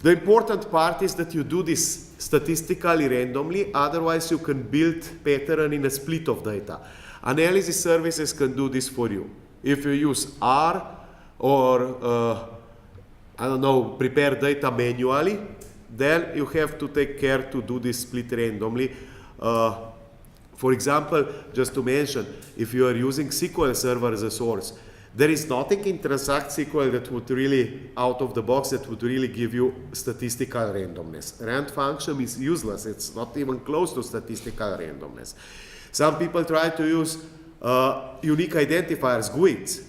The important part is that you do this statistically randomly, otherwise you can build pattern in a split of data. Analysis services can do this for you. If you use R or, I don't know, prepare data manually, then you have to take care to do this split randomly. For example, just to mention, if you are using SQL Server as a source, there is nothing in Transact SQL that would really, out of the box, that would really give you statistical randomness. Rand function is useless. It's not even close to statistical randomness. Some people try to use unique identifiers, GUIDs,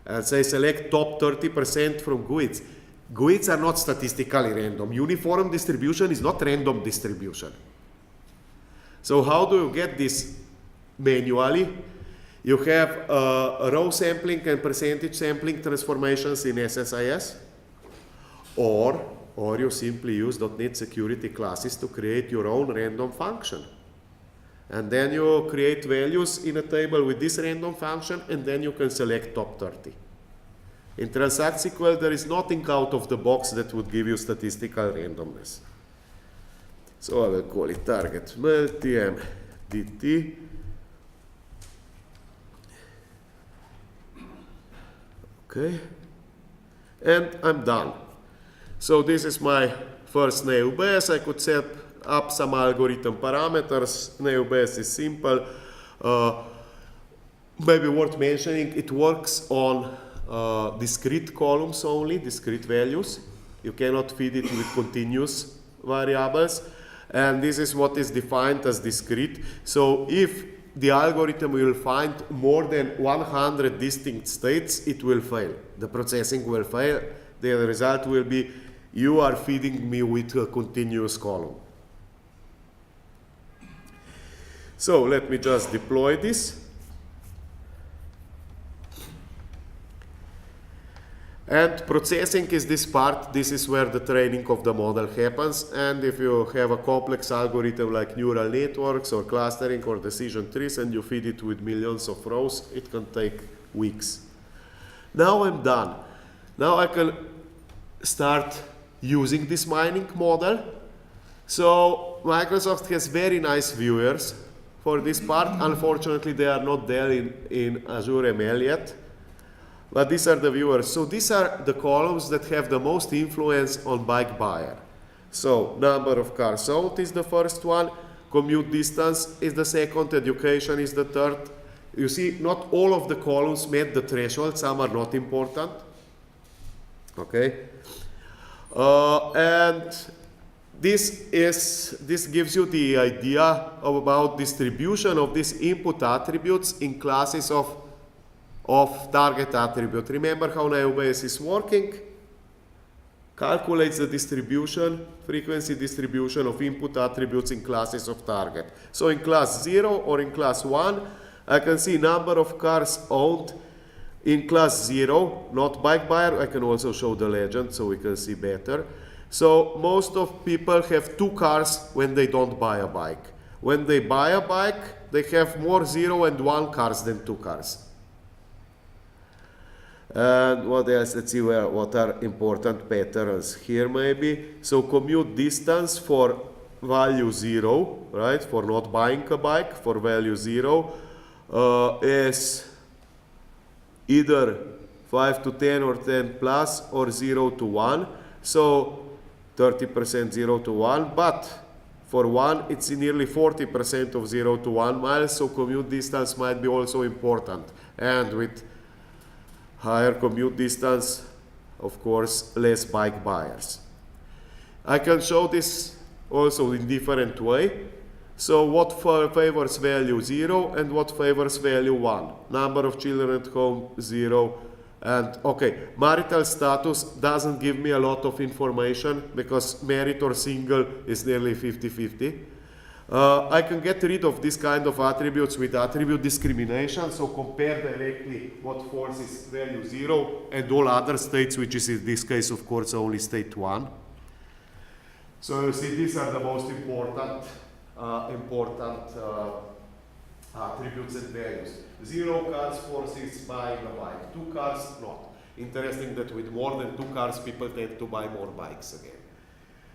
and say select top 30% from GUIDs. GUIDs are not statistically random. Uniform distribution is not random distribution. So how do you get this manually? You have row sampling and percentage sampling transformations in SSIS, or you simply use .NET security classes to create your own random function. And then you create values in a table with this random function, and then you can select top 30. In Transact SQL, there is nothing out of the box that would give you statistical randomness. So I will call it target mail tm dt. Okay, and I'm done. So this is my first Naïve Bayes. I could set up some algorithm parameters. Naïve Bayes is simple. Maybe worth mentioning, it works on discrete columns only, discrete values. You cannot feed it with continuous variables. And this is what is defined as discrete. So if the algorithm will find more than 100 distinct states, it will fail. The processing will fail. The result will be, you are feeding me with a continuous column. So let me just deploy this. And processing is this part. This is where the training of the model happens. And if you have a complex algorithm like neural networks or clustering or decision trees and you feed it with millions of rows, it can take weeks. Now I'm done. Now I can start using this mining model. So Microsoft has very nice viewers for this part. Unfortunately, they are not there in Azure ML yet. But these are the viewers. So these are the columns that have the most influence on bike buyer. So number of cars out is the first one, commute distance is the second, education is the third. You see, not all of the columns met the threshold, some are not important. Okay. And this gives you the idea about distribution of these input attributes in classes of target attribute. Remember how Naïve Bayes is working? Calculates the distribution, frequency distribution of input attributes in classes of target. So in class 0 or in class 1, I can see number of cars owned in class 0, not bike buyer. I can also show the legend so we can see better. So most of people have 2 cars when they don't buy a bike. When they buy a bike, they have more 0 and 1 cars than 2 cars. And what else? Let's see what are important patterns here maybe. So commute distance for value 0, right? For not buying a bike, for value 0 is either 5 to 10 or 10 plus or 0 to 1. So 30% 0 to 1, but for 1 it's nearly 40% of 0 to 1 miles, so commute distance might be also important. And with higher commute distance, of course, less bike buyers. I can show this also in different way. So what favors value 0 and what favors value 1? Number of children at home, 0. And okay, marital status doesn't give me a lot of information because married or single is nearly 50-50. I can get rid of this kind of attributes with attribute discrimination, so compare directly what forces value 0 and all other states, which is in this case, of course, only state 1. So you see, these are the most important attributes and values. 0 cars forces buying a bike, 2 cars not. Interesting that with more than 2 cars, people tend to buy more bikes again.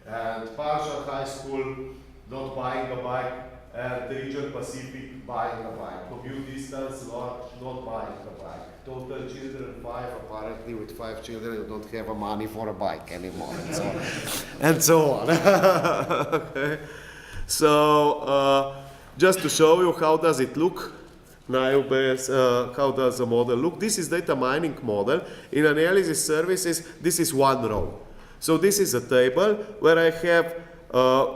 And partial high school, not buying a bike, and the region Pacific, buying a bike. Commute distance, large, not buying a bike. Total children, 5, apparently with 5 children you don't have money for a bike anymore, and so on. Okay. So, just to show you how does it look, Naïve Bayes, how does the model look? This is data mining model. In analysis services, this is one row. So this is a table where I have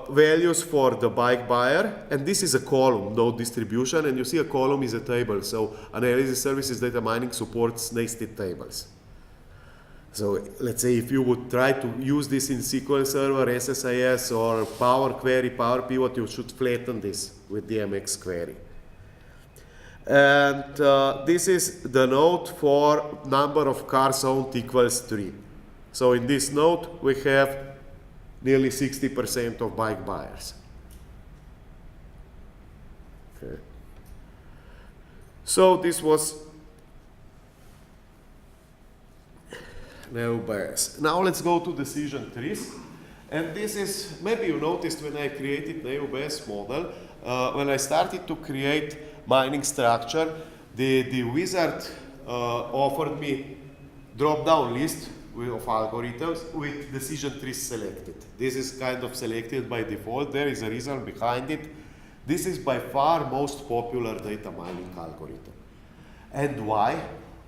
values for the bike buyer, and this is a column, no distribution, and you see a column is a table. So analysis services data mining supports nested tables. So let's say if you would try to use this in SQL Server, SSIS, or Power Query, Power Pivot, you should flatten this with the MX query. And this is the node for number of cars owned equals 3. So in this node, we have nearly 60% of bike buyers. Okay. So this was Naïve Bayes. Now let's go to decision trees. And this is, maybe you noticed when I created Naïve Bayes model, when I started to create mining structure, the wizard offered me drop-down list of algorithms with decision trees selected. This is kind of selected by default. There is a reason behind it. This is by far most popular data mining algorithm. And why?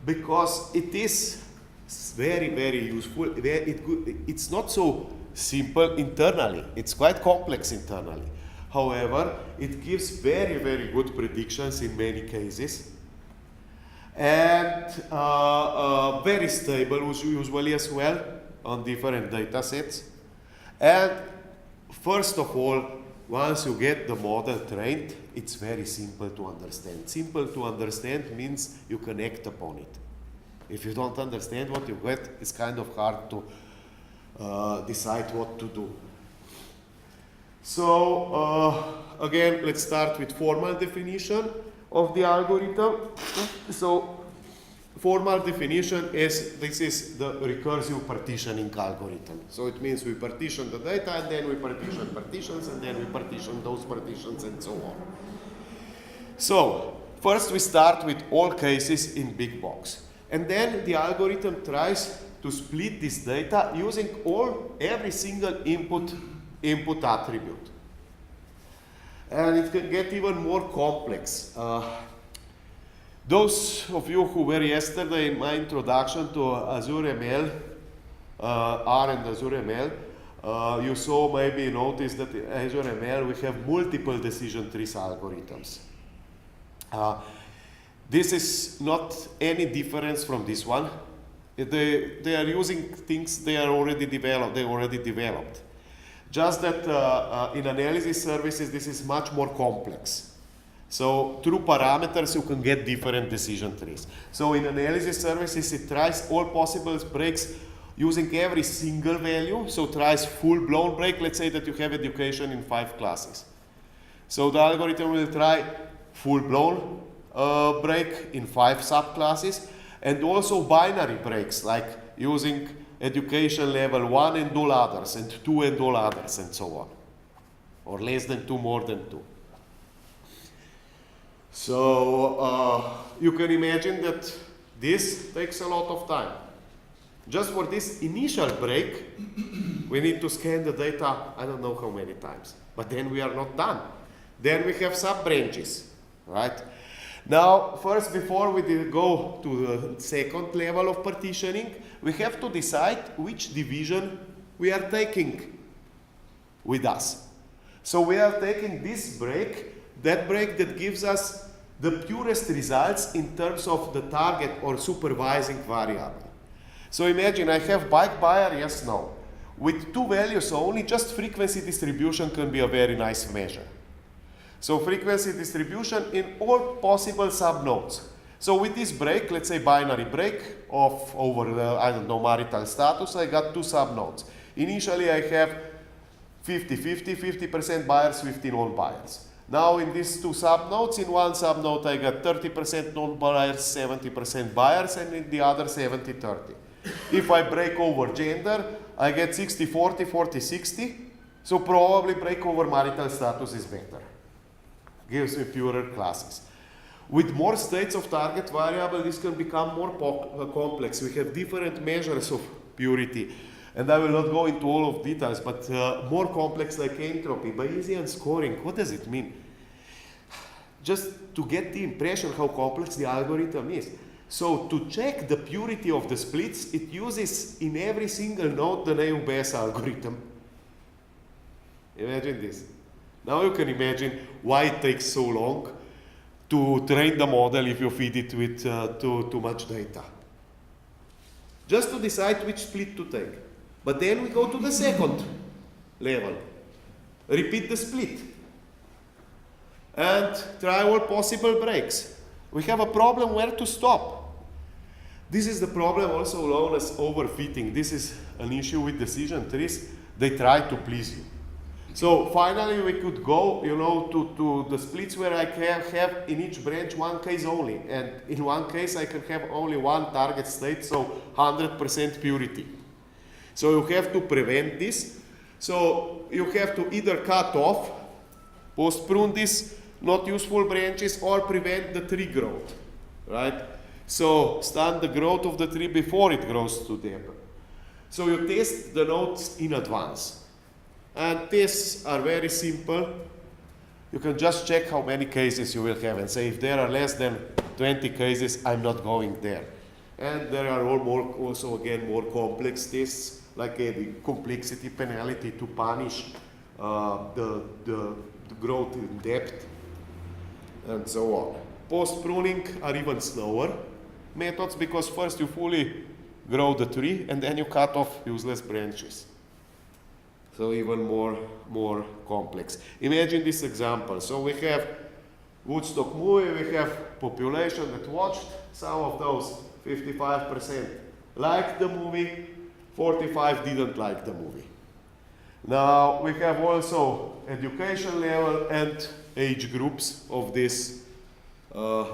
Because it is very, very useful. It's not so simple internally. It's quite complex internally. However, it gives very, very good predictions in many cases. And very stable usually as well on different data sets. And first of all, once you get the model trained, it's very simple to understand. Simple to understand means you can act upon it. If you don't understand what you get, it's kind of hard to decide what to do. So again, let's start with formal definition of the algorithm. So formal definition is, this is the recursive partitioning algorithm. So it means we partition the data, and then we partition partitions, and then we partition those partitions, and so on. So first we start with all cases in big box. And then the algorithm tries to split this data using every single input attribute. And it can get even more complex. Those of you who were yesterday in my introduction to Azure ML, R and Azure ML, you saw, maybe noticed that in Azure ML we have multiple decision trees algorithms. This is not any difference from this one. They are using things they are already developed. Just that in analysis services this is much more complex. So through parameters you can get different decision trees. So in analysis services it tries all possible breaks using every single value. So tries full-blown break. Let's say that you have education in 5 classes. So the algorithm will try full-blown break in 5 subclasses, and also binary breaks, like using education level 1 and all others, and 2 and all others, and so on. Or less than 2, more than 2. So you can imagine that this takes a lot of time. Just for this initial break, we need to scan the data, I don't know how many times. But then we are not done. Then we have sub-branches, right? Now, first, before we go to the second level of partitioning, we have to decide which division we are taking with us. So we are taking this break, that break that gives us the purest results in terms of the target or supervising variable. So imagine I have bike buyer, yes, no. With 2 values only, just frequency distribution can be a very nice measure. So frequency distribution in all possible subnodes. So with this break, let's say binary break of over the, I don't know, marital status, I got 2 subnodes. Initially I have 50-50, 50% buyers, 50 non-buyers. Now in these 2 subnodes, in one subnode I got 30% non-buyers, 70% buyers, and in the other 70-30. If I break over gender, I get 60-40, 40-60. So probably break over marital status is better. Gives me purer classes. With more states of target variable, this can become more complex. We have different measures of purity. And I will not go into all of details, but more complex like entropy, Bayesian scoring, what does it mean? Just to get the impression how complex the algorithm is. So to check the purity of the splits, it uses in every single node the Naïve Bayes algorithm. Imagine this. Now you can imagine why it takes so long to train the model if you feed it with too much data. Just to decide which split to take. But then we go to the second level. Repeat the split. And try all possible breaks. We have a problem where to stop. This is the problem also known as overfitting. This is an issue with decision trees. They try to please you. So finally we could go, to the splits where I can have in each branch 1 case only. And in one case I can have only 1 target state, so 100% purity. So you have to prevent this. So you have to either cut off, post-prune this not useful branches, or prevent the tree growth, right? So stunt the growth of the tree before it grows to them. So you test the nodes in advance. And tests are very simple. You can just check how many cases you will have and say if there are less than 20 cases, I'm not going there. And there are also again more complex tests, like the complexity penalty to punish the growth in depth, and so on. Post-pruning are even slower methods because first you fully grow the tree and then you cut off useless branches. So even more complex. Imagine this example. So we have Woodstock movie, we have population that watched, some of those 55% liked the movie, 45 didn't like the movie. Now we have also education level and age groups of these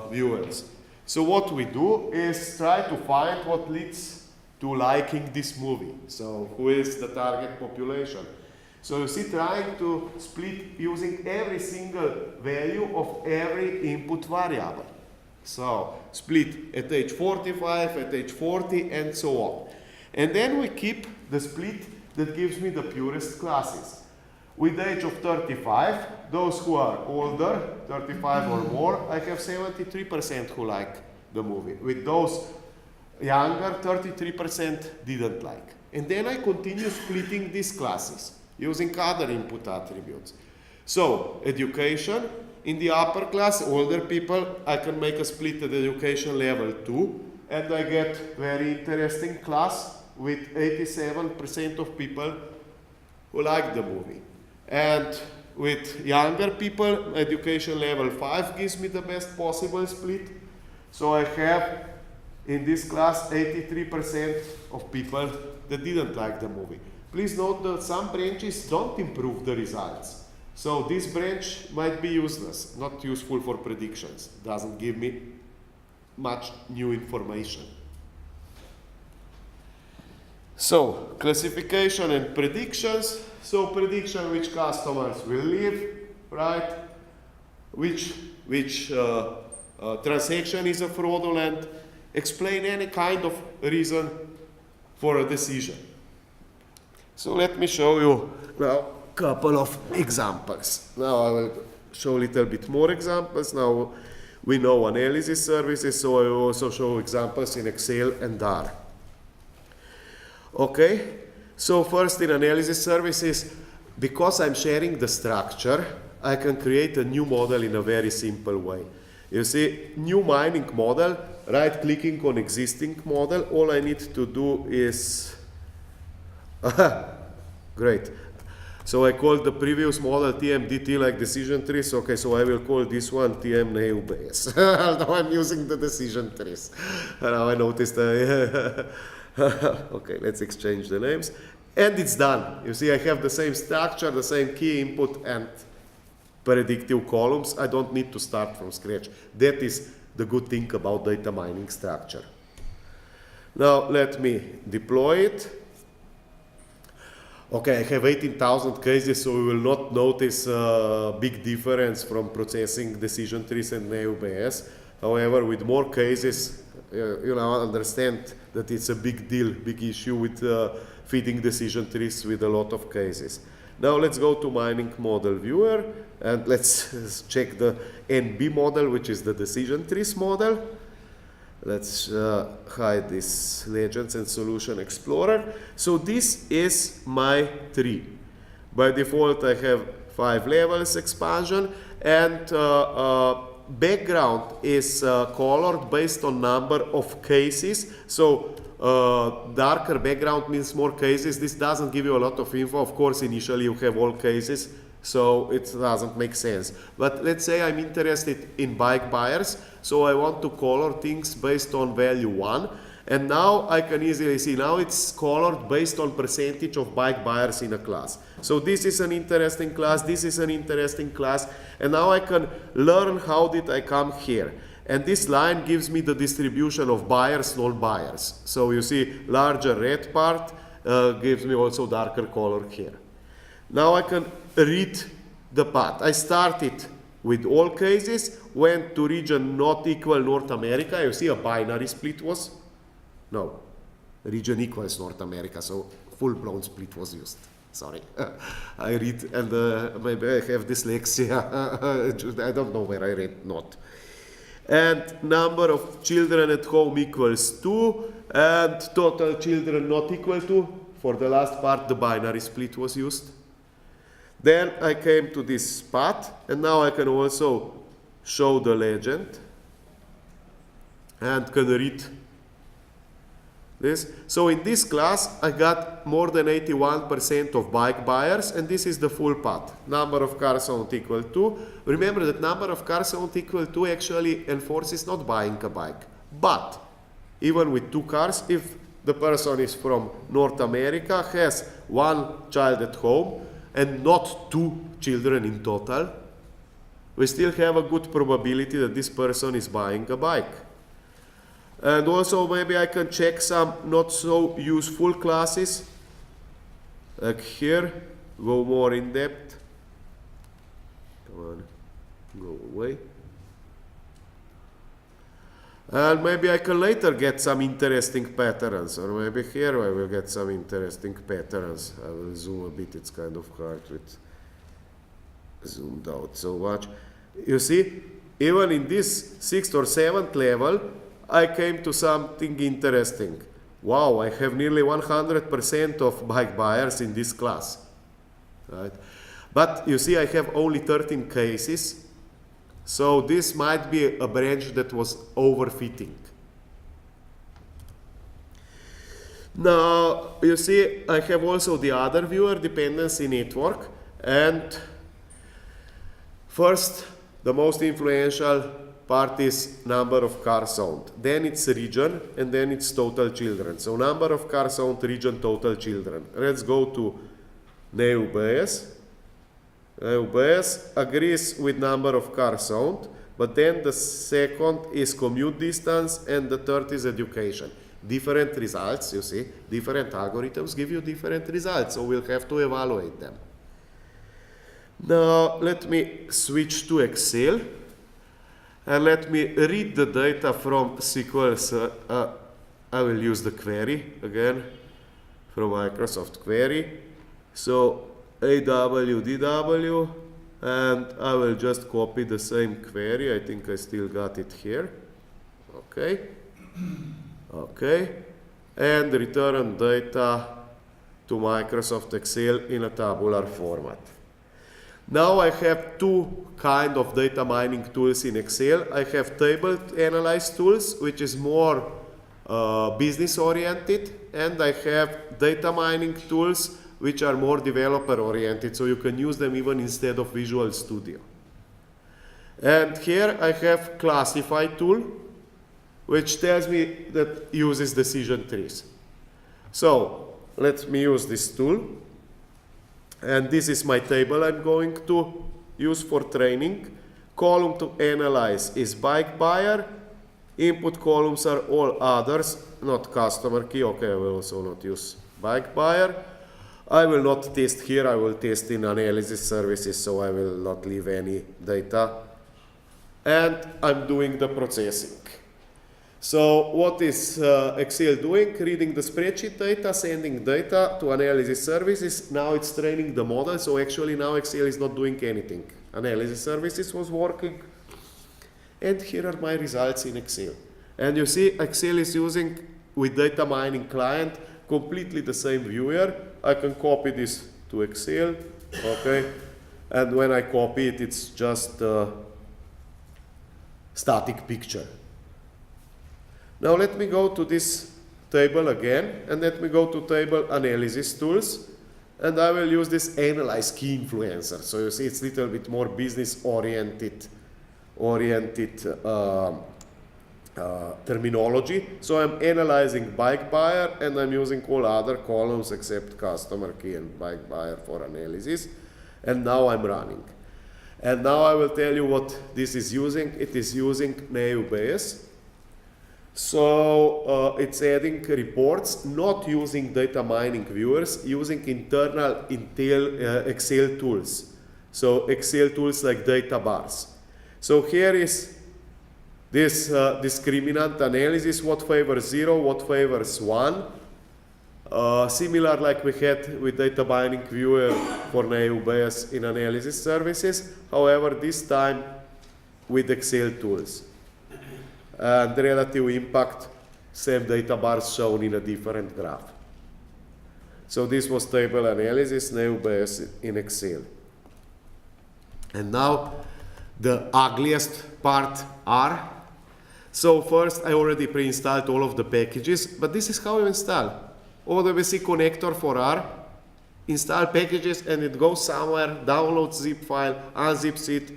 viewers. So what we do is try to find what leads to liking this movie. So who is the target population? So you see, trying to split using every single value of every input variable. So split at age 45, at age 40, and so on. And then we keep the split that gives me the purest classes. With the age of 35, those who are older, 35 or more, I have 73% who like the movie. With those younger, 33% didn't like. And then I continue splitting these classes using other input attributes. So, education, in the upper class, older people, I can make a split at education level 2, and I get very interesting class with 87% of people who like the movie. And with younger people, education level 5 gives me the best possible split. So I have in this class 83% of people that didn't like the movie. Please note that some branches don't improve the results. So this branch might be useless, not useful for predictions. Doesn't give me much new information. So classification and predictions. So prediction which customers will leave, right? Which transaction is a fraudulent. Explain any kind of reason for a decision. So let me show you now a couple of examples. Now I will show a little bit more examples. Now we know analysis services, so I will also show examples in Excel and R. Okay, so first in analysis services, because I'm sharing the structure, I can create a new model in a very simple way. You see, new mining model, right-clicking on existing model, all I need to do is, great. So I called the previous model TMDT like decision trees. Okay, so I will call this one TM Naïve Bayes, although I'm using the decision trees. Now I noticed, okay, let's exchange the names. And it's done. You see, I have the same structure, the same key input and predictive columns. I don't need to start from scratch. That is the good thing about data mining structure. Now let me deploy it. Okay, I have 18,000 cases, so we will not notice a big difference from processing decision trees and Naïve Bayes. However, with more cases, you know, understand that it's a big deal, big issue with feeding decision trees with a lot of cases. Now let's go to mining model viewer and let's check the NB model, which is the decision trees model. Let's hide this Legends and Solution Explorer. So this is my tree. By default, I have 5 levels expansion, and background is colored based on number of cases. So darker background means more cases. This doesn't give you a lot of info. Of course, initially you have all cases, so it doesn't make sense. But let's say I'm interested in bike buyers, so I want to color things based on value 1. And now I can easily see, now it's colored based on percentage of bike buyers in a class. So this is an interesting class, this is an interesting class, and now I can learn how did I come here. And this line gives me the distribution of buyers, non-buyers. So you see larger red part gives me also darker color here. Now I can read the path. I started with all cases, went to region not equal North America. You see a binary split was? No, region equals North America, so full-blown split was used. Sorry, I read and maybe I have dyslexia. I don't know where I read not. And number of children at home equals 2, and total children not equal to. For the last part, the binary split was used. Then I came to this path, and now I can also show the legend and can read this. So in this class, I got more than 81% of bike buyers, and this is the full path. Number of cars owned equal 2. Remember that number of cars owned equal 2 actually enforces not buying a bike. But even with 2 cars, if the person is from North America, has 1 child at home, and not 2 children in total, we still have a good probability that this person is buying a bike. And also maybe I can check some not so useful classes. Like here, go more in depth. Come on, go away. And maybe I can later get some interesting patterns, or maybe here I will get some interesting patterns. I will zoom a bit, it's kind of hard with zoomed out so much. You see, even in this 6th or 7th level, I came to something interesting. Wow, I have nearly 100% of bike buyers in this class. Right? But you see, I have only 13 cases. So this might be a branch that was overfitting. Now, you see, I have also the other viewer dependency network. And first, the most influential part is number of cars owned. Then it's region, and then it's total children. So number of cars owned, region, total children. Let's go to Naïve Bayes. Naïve Bayes agrees with number of cars owned, but then the second is commute distance, and the third is education. Different results, you see, different algorithms give you different results, so we'll have to evaluate them. Now, let me switch to Excel, and let me read the data from SQL. I will use the query again, from Microsoft Query. So, AWDW, and I will just copy the same query. I think I still got it here. Okay. Okay, and return data to Microsoft Excel in a tabular format. Now I have two kind of data mining tools in Excel. I have table analyze tools, which is more business oriented, and I have data mining tools, which are more developer oriented, so you can use them even instead of Visual Studio. And here I have classify tool, which tells me that uses decision trees. So let me use this tool. And this is my table I'm going to use for training. Column to analyze is bike buyer. Input columns are all others, not customer key. Okay, I will also not use bike buyer. I will not test here. I will test in analysis services, so I will not leave any data. And I'm doing the processing. So what is Excel doing? Reading the spreadsheet data, sending data to analysis services. Now it's training the model, so actually now Excel is not doing anything. Analysis services was working. And here are my results in Excel. And you see Excel is using, with data mining client, completely the same viewer. I can copy this to Excel, okay? And when I copy it, it's just a static picture. Now let me go to this table again, and let me go to table analysis tools, and I will use this analyze key influencer. So you see it's a little bit more business oriented terminology. So I'm analyzing bike buyer, and I'm using all other columns except customer key and bike buyer for analysis. And now I'm running. And now I will tell you what this is using. It is using Naïve Bayes. So it's adding reports, not using data mining viewers, using internal Excel tools. So Excel tools like data bars. So here is this discriminant analysis, what favors 0, what favors 1. Similar like we had with data mining viewer for Naïve Bayes in analysis services. However, this time with Excel tools. And the relative impact, same data bars shown in a different graph. So this was table analysis, Naïve Bayes in Excel. And now the ugliest part R. So first I already pre-installed all of the packages, but this is how you install. OWC connector for R, install packages, and it goes somewhere, downloads zip file, unzips it,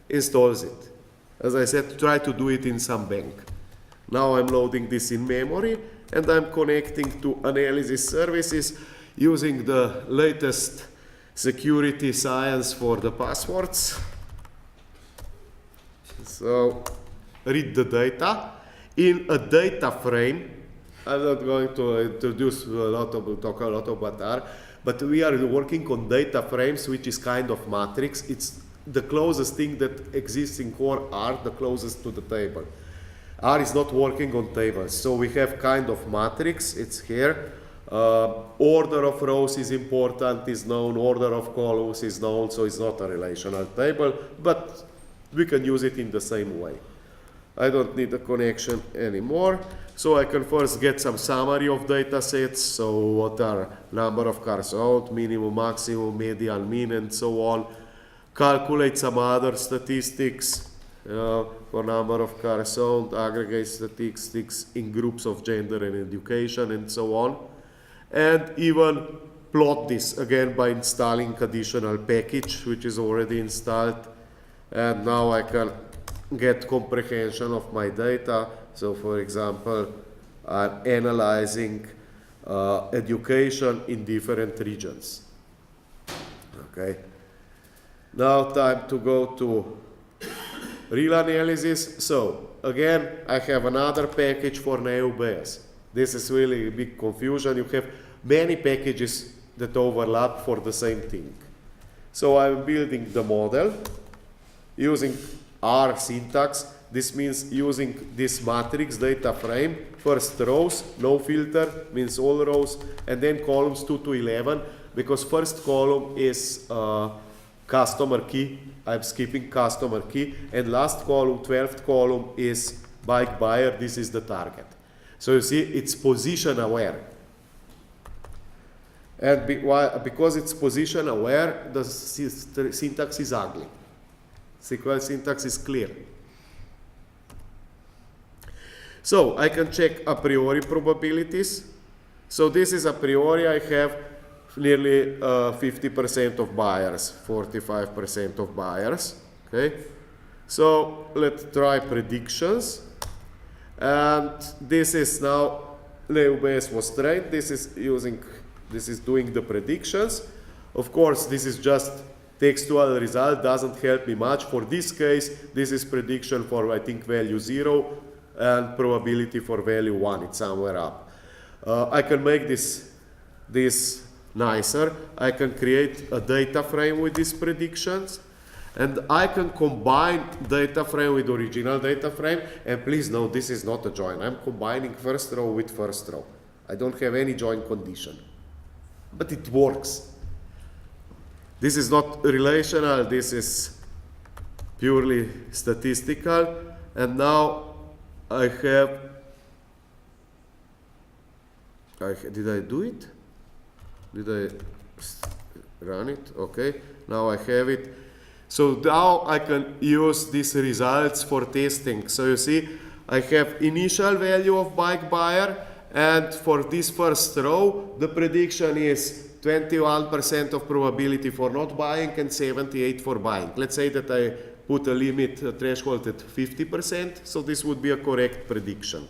installs it. As I said, try to do it in some bank. Now I'm loading this in memory, and I'm connecting to analysis services using the latest security science for the passwords. So read the data. In a data frame, I'm not going to talk a lot about R, but we are working on data frames, which is kind of matrix. It's the closest thing that exists in core R, the closest to the table. R is not working on tables, so we have kind of matrix, it's here. Order of rows is important, is known, order of columns is known, so it's not a relational table, but we can use it in the same way. I don't need a connection anymore. So I can first get some summary of data sets. So what are number of cars owned, minimum, maximum, median, mean, and so on. Calculate some other statistics for number of cars owned, aggregate statistics in groups of gender and education, and so on. And even plot this again by installing additional package, which is already installed. And now I can get comprehension of my data. So for example, I'm analyzing education in different regions. Okay. Now time to go to real analysis. So again, I have another package for Naïve Bayes. This is really a big confusion. You have many packages that overlap for the same thing. So I'm building the model using R syntax. This means using this matrix data frame. First rows, no filter, means all rows, and then columns 2 to 11, because first column is customer key. I'm skipping customer key. And last column, 12th column, is bike buyer. This is the target. So you see, it's position aware. And because it's position aware, the syntax is ugly. SQL syntax is clear. So I can check a priori probabilities. So this is a priori. I have nearly 50% of buyers, 45% of buyers. Okay. So let's try predictions. And this is now Naïve Bayes was trained. This is doing the predictions. Of course, this is just textual result, doesn't help me much. For this case, this is prediction for, I think, value 0 and probability for value 1. It's somewhere up. I can make this nicer. I can create a data frame with these predictions. And I can combine data frame with original data frame. And please note, this is not a join. I'm combining first row with first row. I don't have any join condition. But it works. This is not relational. This is purely statistical. And now I have... did I do it? Did I run it? Okay. Now I have it. So now I can use these results for testing. So you see, I have initial value of bike buyer, and for this first row, the prediction is 21% of probability for not buying and 78% for buying. Let's say that I put a limit threshold at 50%, so this would be a correct prediction.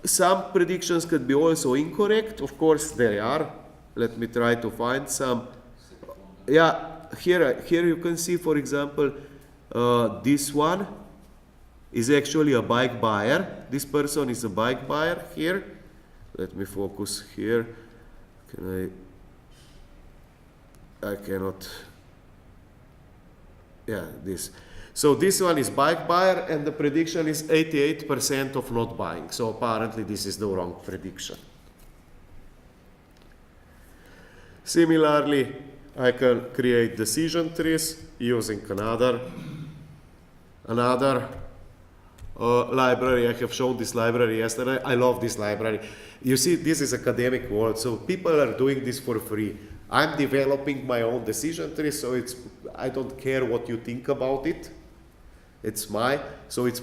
Some predictions could be also incorrect. Of course, they are. Let me try to find some. Yeah. Here you can see, for example, this one is actually a bike buyer. This person is a bike buyer here. Let me focus here. I cannot. Yeah, this. So this one is bike buyer, and the prediction is 88% of not buying. So apparently this is the wrong prediction. Similarly, I can create decision trees using another library. I have shown this library yesterday. I love this library. You see, this is academic world, so people are doing this for free. I'm developing my own decision tree, so I don't care what you think about it. It's my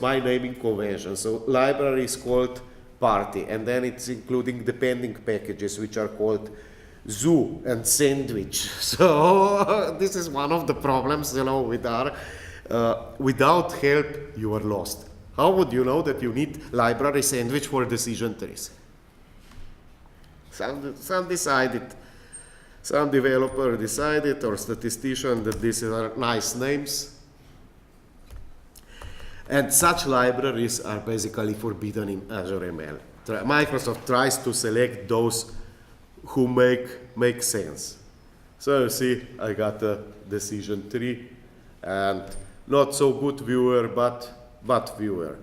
naming convention. So library is called party, and then it's including depending packages, which are called zoo and sandwich. So this is one of the problems, with R. Without help, you are lost. How would you know that you need library sandwich for decision trees? Some decided, some developer decided, or statistician, that these are nice names. And such libraries are basically forbidden in Azure ML. Microsoft tries to select those who make sense. So you see, I got a decision tree, and not so good viewer, but viewer.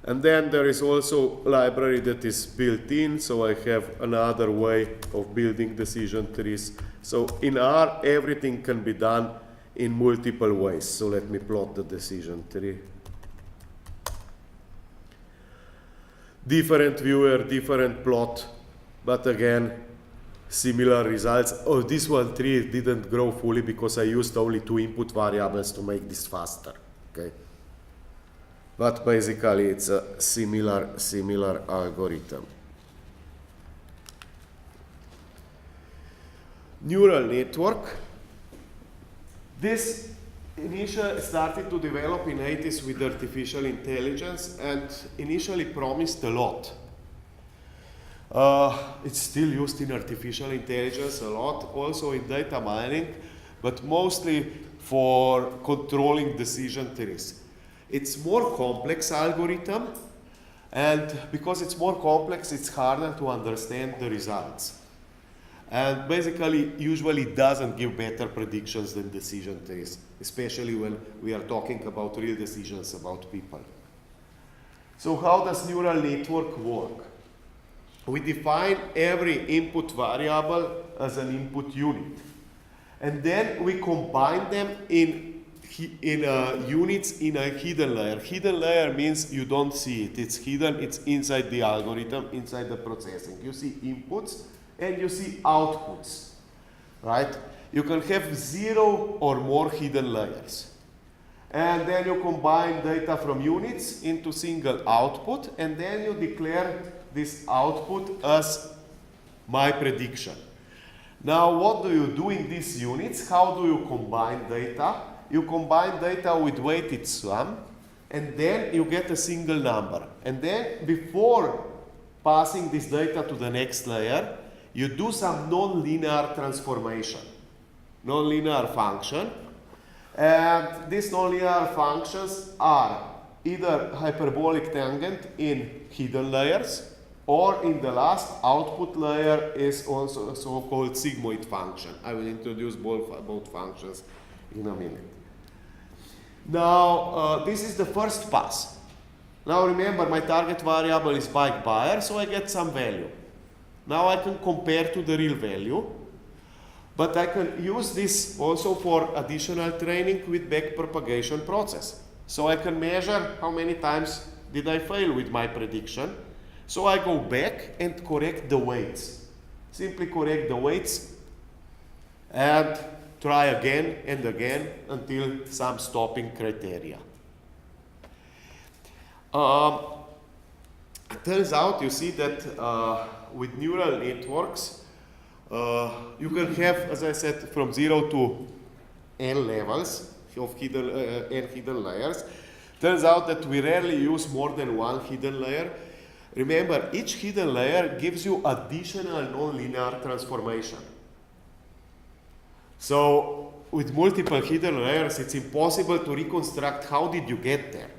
And then there is also a library that is built in, so I have another way of building decision trees. So in R, everything can be done in multiple ways. So let me plot the decision tree. different viewer, different plot, but again, similar results. Oh, this one tree didn't grow fully because I used only 2 input variables to make this faster, okay? But basically, it's a similar algorithm. Neural network. This initially started to develop in 80s with artificial intelligence and initially promised a lot. It's still used in artificial intelligence a lot, also in data mining, but mostly for controlling decision trees. It's more complex algorithm, and because it's more complex, it's harder to understand the results. And basically, usually doesn't give better predictions than decision trees, especially when we are talking about real decisions about people. So how does neural network work? We define every input variable as an input unit. And then we combine them in units in a hidden layer. Hidden layer means you don't see it. It's hidden, it's inside the algorithm, inside the processing. You see inputs and you see outputs, right? You can have 0 or more hidden layers. And then you combine data from units into single output, and then you declare this output as my prediction. Now, what do you do in these units? How do you combine data? You combine data with weighted sum, and then you get a single number. And then, before passing this data to the next layer, you do some non-linear transformation, non-linear function. And these non-linear functions are either hyperbolic tangent in hidden layers, or in the last output layer is also a so-called sigmoid function. I will introduce both functions in a minute. Now, this is the first pass. Now remember, my target variable is bike buyer, so I get some value. Now I can compare to the real value, but I can use this also for additional training with backpropagation process. So I can measure how many times did I fail with my prediction. So I go back and correct the weights. Simply correct the weights and try again and again until some stopping criteria. It turns out, you see, that with neural networks, you can have, as I said, from 0 to n levels of hidden layers. Turns out that we rarely use more than one hidden layer. Remember, each hidden layer gives you additional nonlinear transformation. So with multiple hidden layers, it's impossible to reconstruct how did you get there.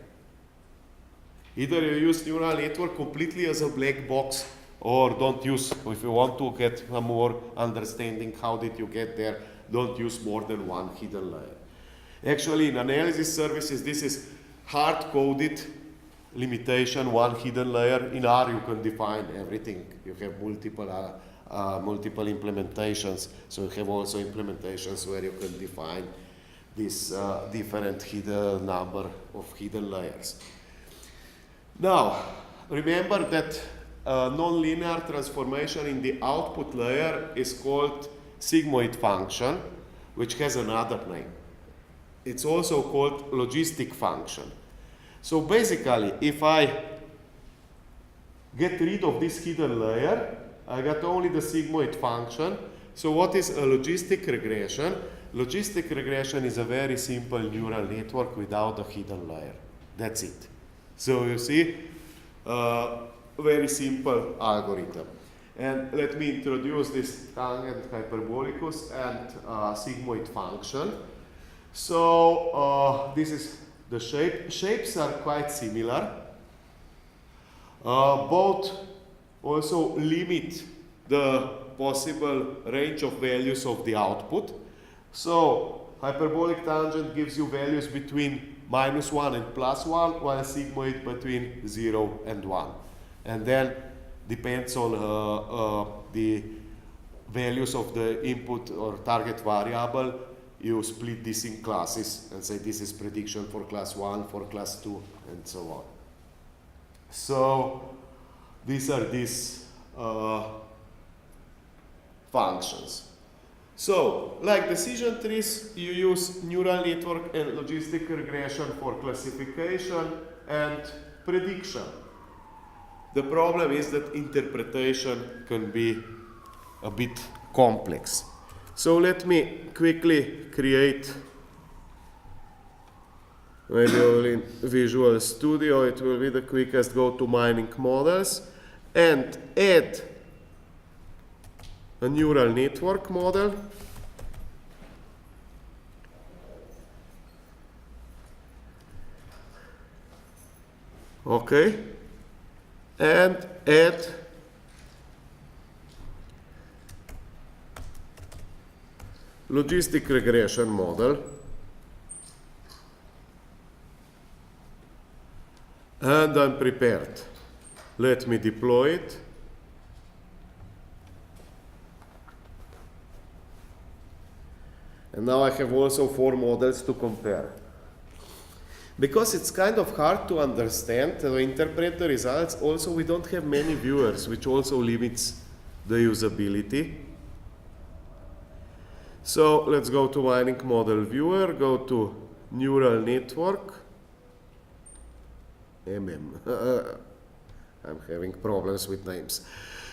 Either you use neural network completely as a black box, or don't use, if you want to get a more understanding how did you get there, don't use more than one hidden layer. Actually, in analysis services, this is hard-coded limitation, one hidden layer. In R, you can define everything. You have multiple implementations, so you have also implementations where you can define this different hidden number of hidden layers. Now, remember that nonlinear transformation in the output layer is called sigmoid function, which has another name. It's also called logistic function. So basically, if I get rid of this hidden layer, I got only the sigmoid function. So what is a logistic regression? Logistic regression is a very simple neural network without a hidden layer. That's it. So you see, very simple algorithm. And let me introduce this tangent hyperbolicus and sigmoid function. So this is the shape. Shapes are quite similar. Both also limit the possible range of values of the output. So hyperbolic tangent gives you values between -1 and +1, while sigmoid between 0 and 1. And then depends on the values of the input or target variable. You split this in classes and say this is prediction for class 1, for class 2, and so on. So these are these functions. So, like decision trees, you use neural network and logistic regression for classification and prediction. The problem is that interpretation can be a bit complex. So let me quickly create, maybe only in Visual Studio, it will be the quickest, go to mining models and add a neural network model. Okay, and add logistic regression model. And I'm prepared. Let me deploy it. And now I have also 4 models to compare. Because it's kind of hard to understand, to interpret the results, also we don't have many viewers, which also limits the usability. So let's go to mining model viewer, go to neural network. I'm having problems with names.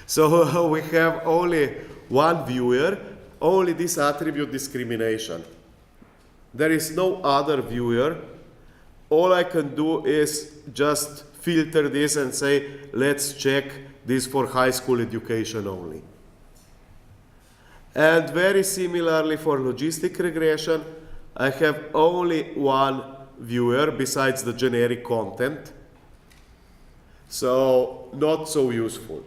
So we have only one viewer, only this attribute discrimination. There is no other viewer. All I can do is just filter this and say, let's check this for high school education only. And very similarly for logistic regression, I have only one viewer besides the generic content. So not so useful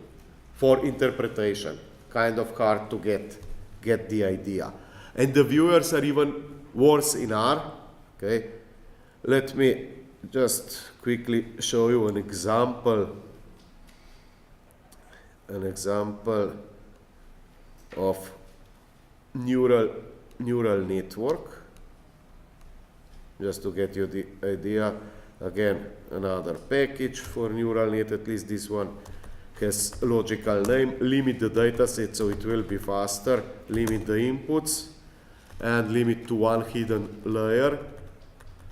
for interpretation, kind of hard to get the idea. And the viewers are even worse in R. Okay? Let me just quickly show you an example of neural network, just to get you the idea. Again, another package for neural net, at least this one has logical name. Limit the dataset so it will be faster, limit the inputs, and limit to one hidden layer.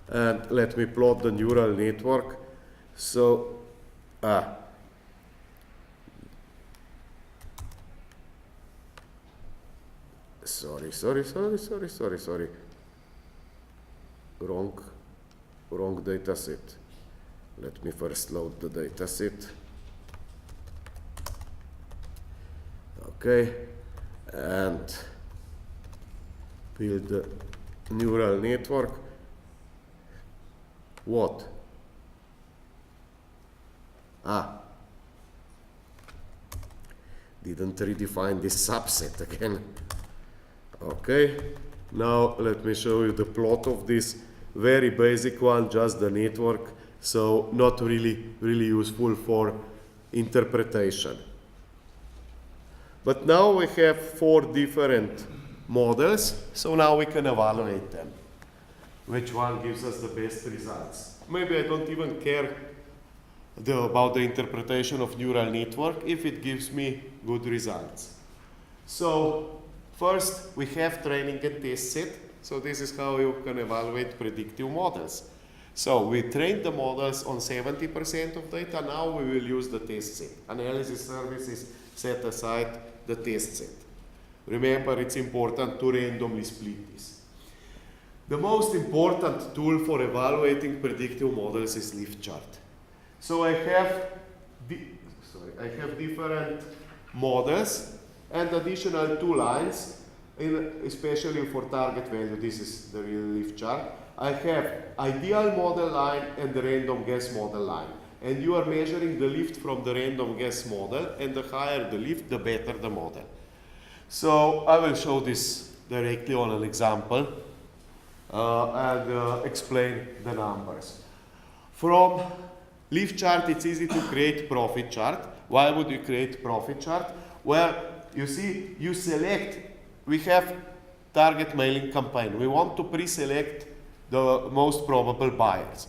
And let me plot the neural network. So, sorry. Wrong data set. Let me first load the data set. Okay, and build the neural network. What? Didn't redefine this subset again. Okay, now let me show you the plot of this very basic one, just the network, so not really useful for interpretation. But now we have 4 different models, so now we can evaluate them. Which one gives us the best results? Maybe I don't even care about the interpretation of neural network if it gives me good results. So first we have training and test set. So this is how you can evaluate predictive models. So we trained the models on 70% of data. Now we will use the test set. Analysis services set aside the test set. Remember, it's important to randomly split this. The most important tool for evaluating predictive models is lift chart. So I have different models and additional 2 lines, especially for target value. This is the real lift chart. I have ideal model line and the random guess model line. And you are measuring the lift from the random guess model, and the higher the lift, the better the model. So I will show this directly on an example. And explain the numbers. From lift chart, it's easy to create profit chart. Why would you create profit chart? Well, you see, you select, we have target mailing campaign. We want to pre-select the most probable buyers.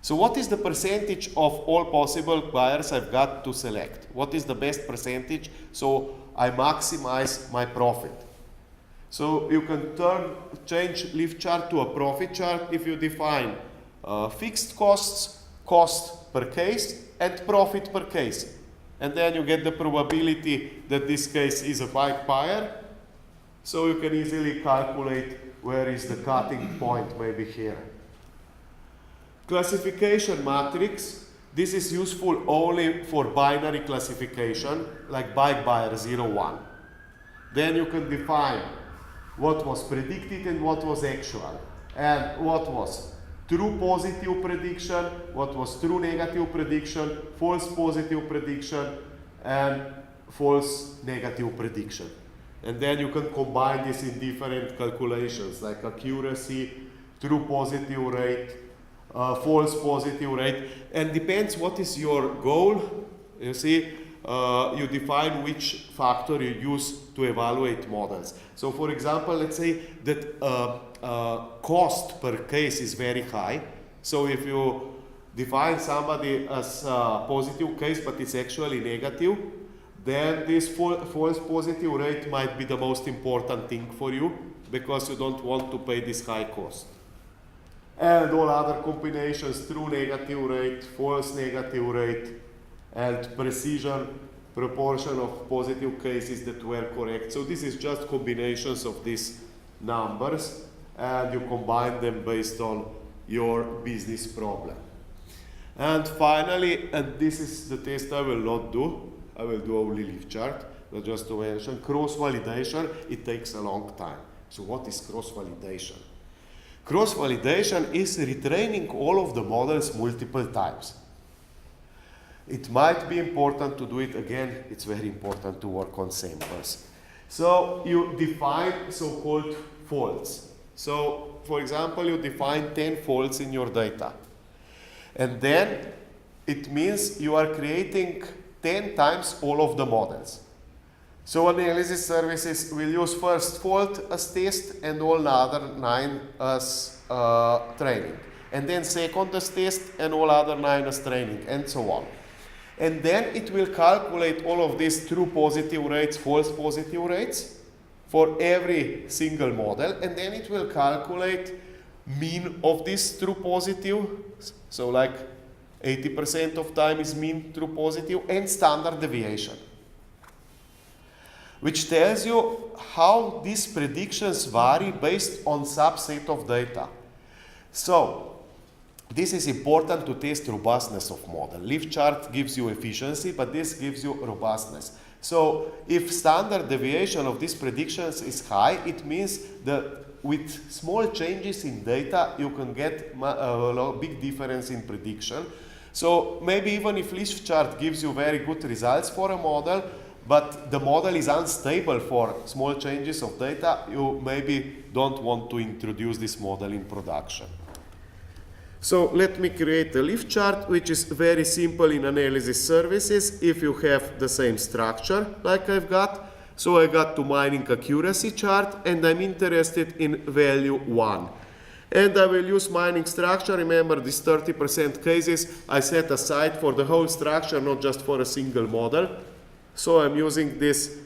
So what is the percentage of all possible buyers I've got to select? What is the best percentage so I maximize my profit? So you can change lift chart to a profit chart if you define fixed costs, cost per case, and profit per case. And then you get the probability that this case is a bike buyer. So you can easily calculate where is the cutting point, maybe here. Classification matrix. This is useful only for binary classification, like bike buyer 0, 1. Then you can define what was predicted and what was actual, and what was true positive prediction, what was true negative prediction, false positive prediction, and false negative prediction. And then you can combine this in different calculations, like accuracy, true positive rate, false positive rate, and depends what is your goal. You see, you define which factor you use to evaluate models. So for example, let's say that cost per case is very high. So if you define somebody as a positive case, but it's actually negative, then this false positive rate might be the most important thing for you, because you don't want to pay this high cost. And all other combinations, true negative rate, false negative rate, and precision, proportion of positive cases that were correct. So this is just combinations of these numbers, and you combine them based on your business problem. And finally, and this is the test I will not do, I will do only lift chart, but just to mention, cross-validation, it takes a long time. So what is cross-validation? Cross-validation is retraining all of the models multiple times. It might be important to do it again. It's very important to work on samples. So you define so-called faults. So for example, you define 10 faults in your data. And then it means you are creating 10 times all of the models. So analysis services will use first fault as test and all the other 9 as training. And then second as test and all other 9 as training, and so on. And then it will calculate all of these true positive rates, false positive rates for every single model, and then it will calculate mean of this true positive. So like 80% of time is mean true positive, and standard deviation, which tells you how these predictions vary based on subset of data. So this is important to test robustness of model. Lift chart gives you efficiency, but this gives you robustness. So if standard deviation of these predictions is high, it means that with small changes in data, you can get a big difference in prediction. So maybe even if lift chart gives you very good results for a model, but the model is unstable for small changes of data, you maybe don't want to introduce this model in production. So let me create a lift chart, which is very simple in analysis services if you have the same structure like I've got. So I got to mining accuracy chart, and I'm interested in value 1. And I will use mining structure. Remember, these 30% cases I set aside for the whole structure, not just for a single model. So I'm using this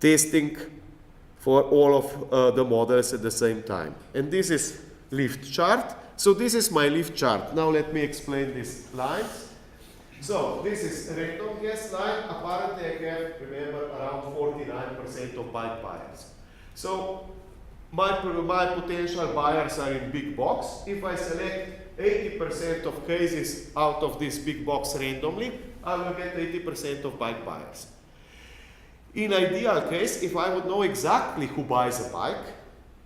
testing for all of the models at the same time. And this is lift chart. So this is my lift chart. Now let me explain these lines. So this is random guess line. Apparently I have, remember, around 49% of bike buyers. So my potential buyers are in big box. If I select 80% of cases out of this big box randomly, I will get 80% of bike buyers. In ideal case, if I would know exactly who buys a bike,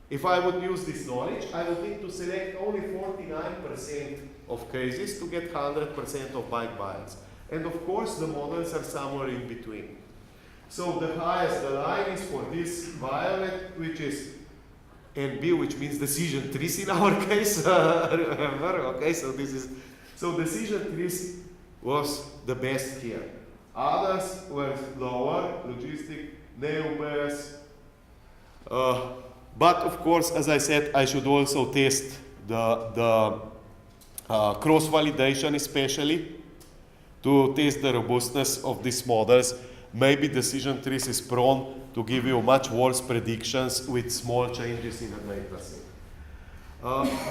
if I would use this knowledge, I would need to select only 49% of cases to get 100% of bike buyers. And of course, the models are somewhere in between. So the highest the line is for this violet, which is NB, which means decision trees in our case. Remember? Okay, so this is, so decision trees was the best here. Others were lower, logistic, Naïve Bayes. But of course, as I said, I should also test the cross-validation especially, to test the robustness of these models. Maybe decision trees is prone to give you much worse predictions with small changes in a data set.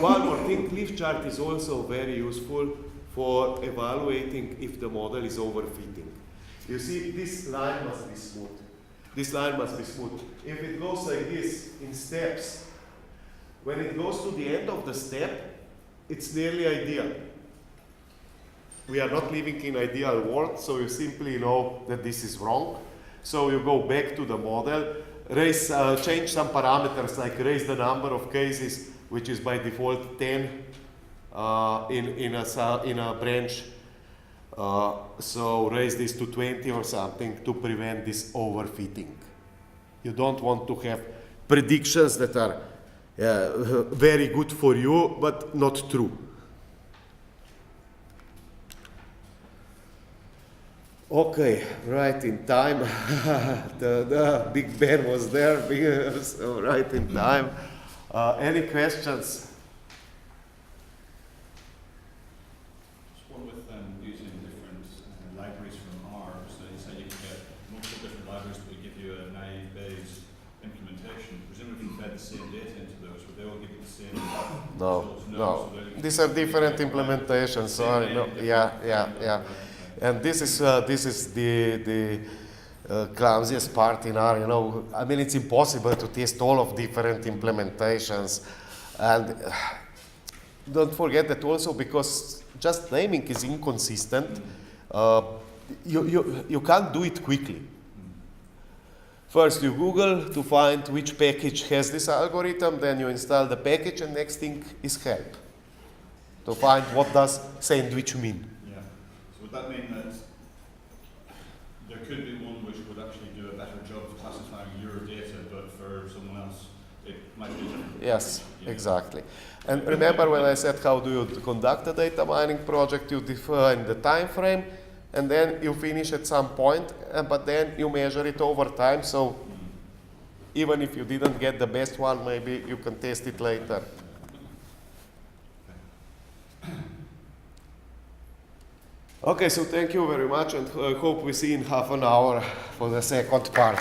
One more thing, cliff chart is also very useful for evaluating if the model is overfitting. You see, this line must be smooth. This line must be smooth. If it goes like this in steps, when it goes to the end of the step, it's nearly ideal. We are not living in ideal world, so you simply know that this is wrong. So you go back to the model, change some parameters, like raise the number of cases, which is by default 10 in a branch. So raise this to 20 or something to prevent this overfitting. You don't want to have predictions that are very good for you, but not true. Okay, right in time. the Big Ben was there, so right in time. Any questions? Just one with using different libraries from R. So you say you can get multiple different libraries that will give you a Naïve Bayes implementation. Presumably if you fed the same data into those, would they all give you the same results? No. So these are different implementations. Sorry, no. Yeah. And this is the clumsiest part in R. I mean, it's impossible to test all of different implementations, and don't forget that also because just naming is inconsistent. You can't do it quickly. First, you Google to find which package has this algorithm. Then you install the package, and next thing is help to find what does sandwich mean. Would that mean that there could be one which would actually do a better job of classifying your data, but for someone else it might be different? Yes, exactly. And remember when I said how do you conduct a data mining project, you define the time frame, and then you finish at some point, but then you measure it over time, so even if you didn't get the best one, maybe you can test it later. Okay, so thank you very much, and I hope we see in half an hour for the second part.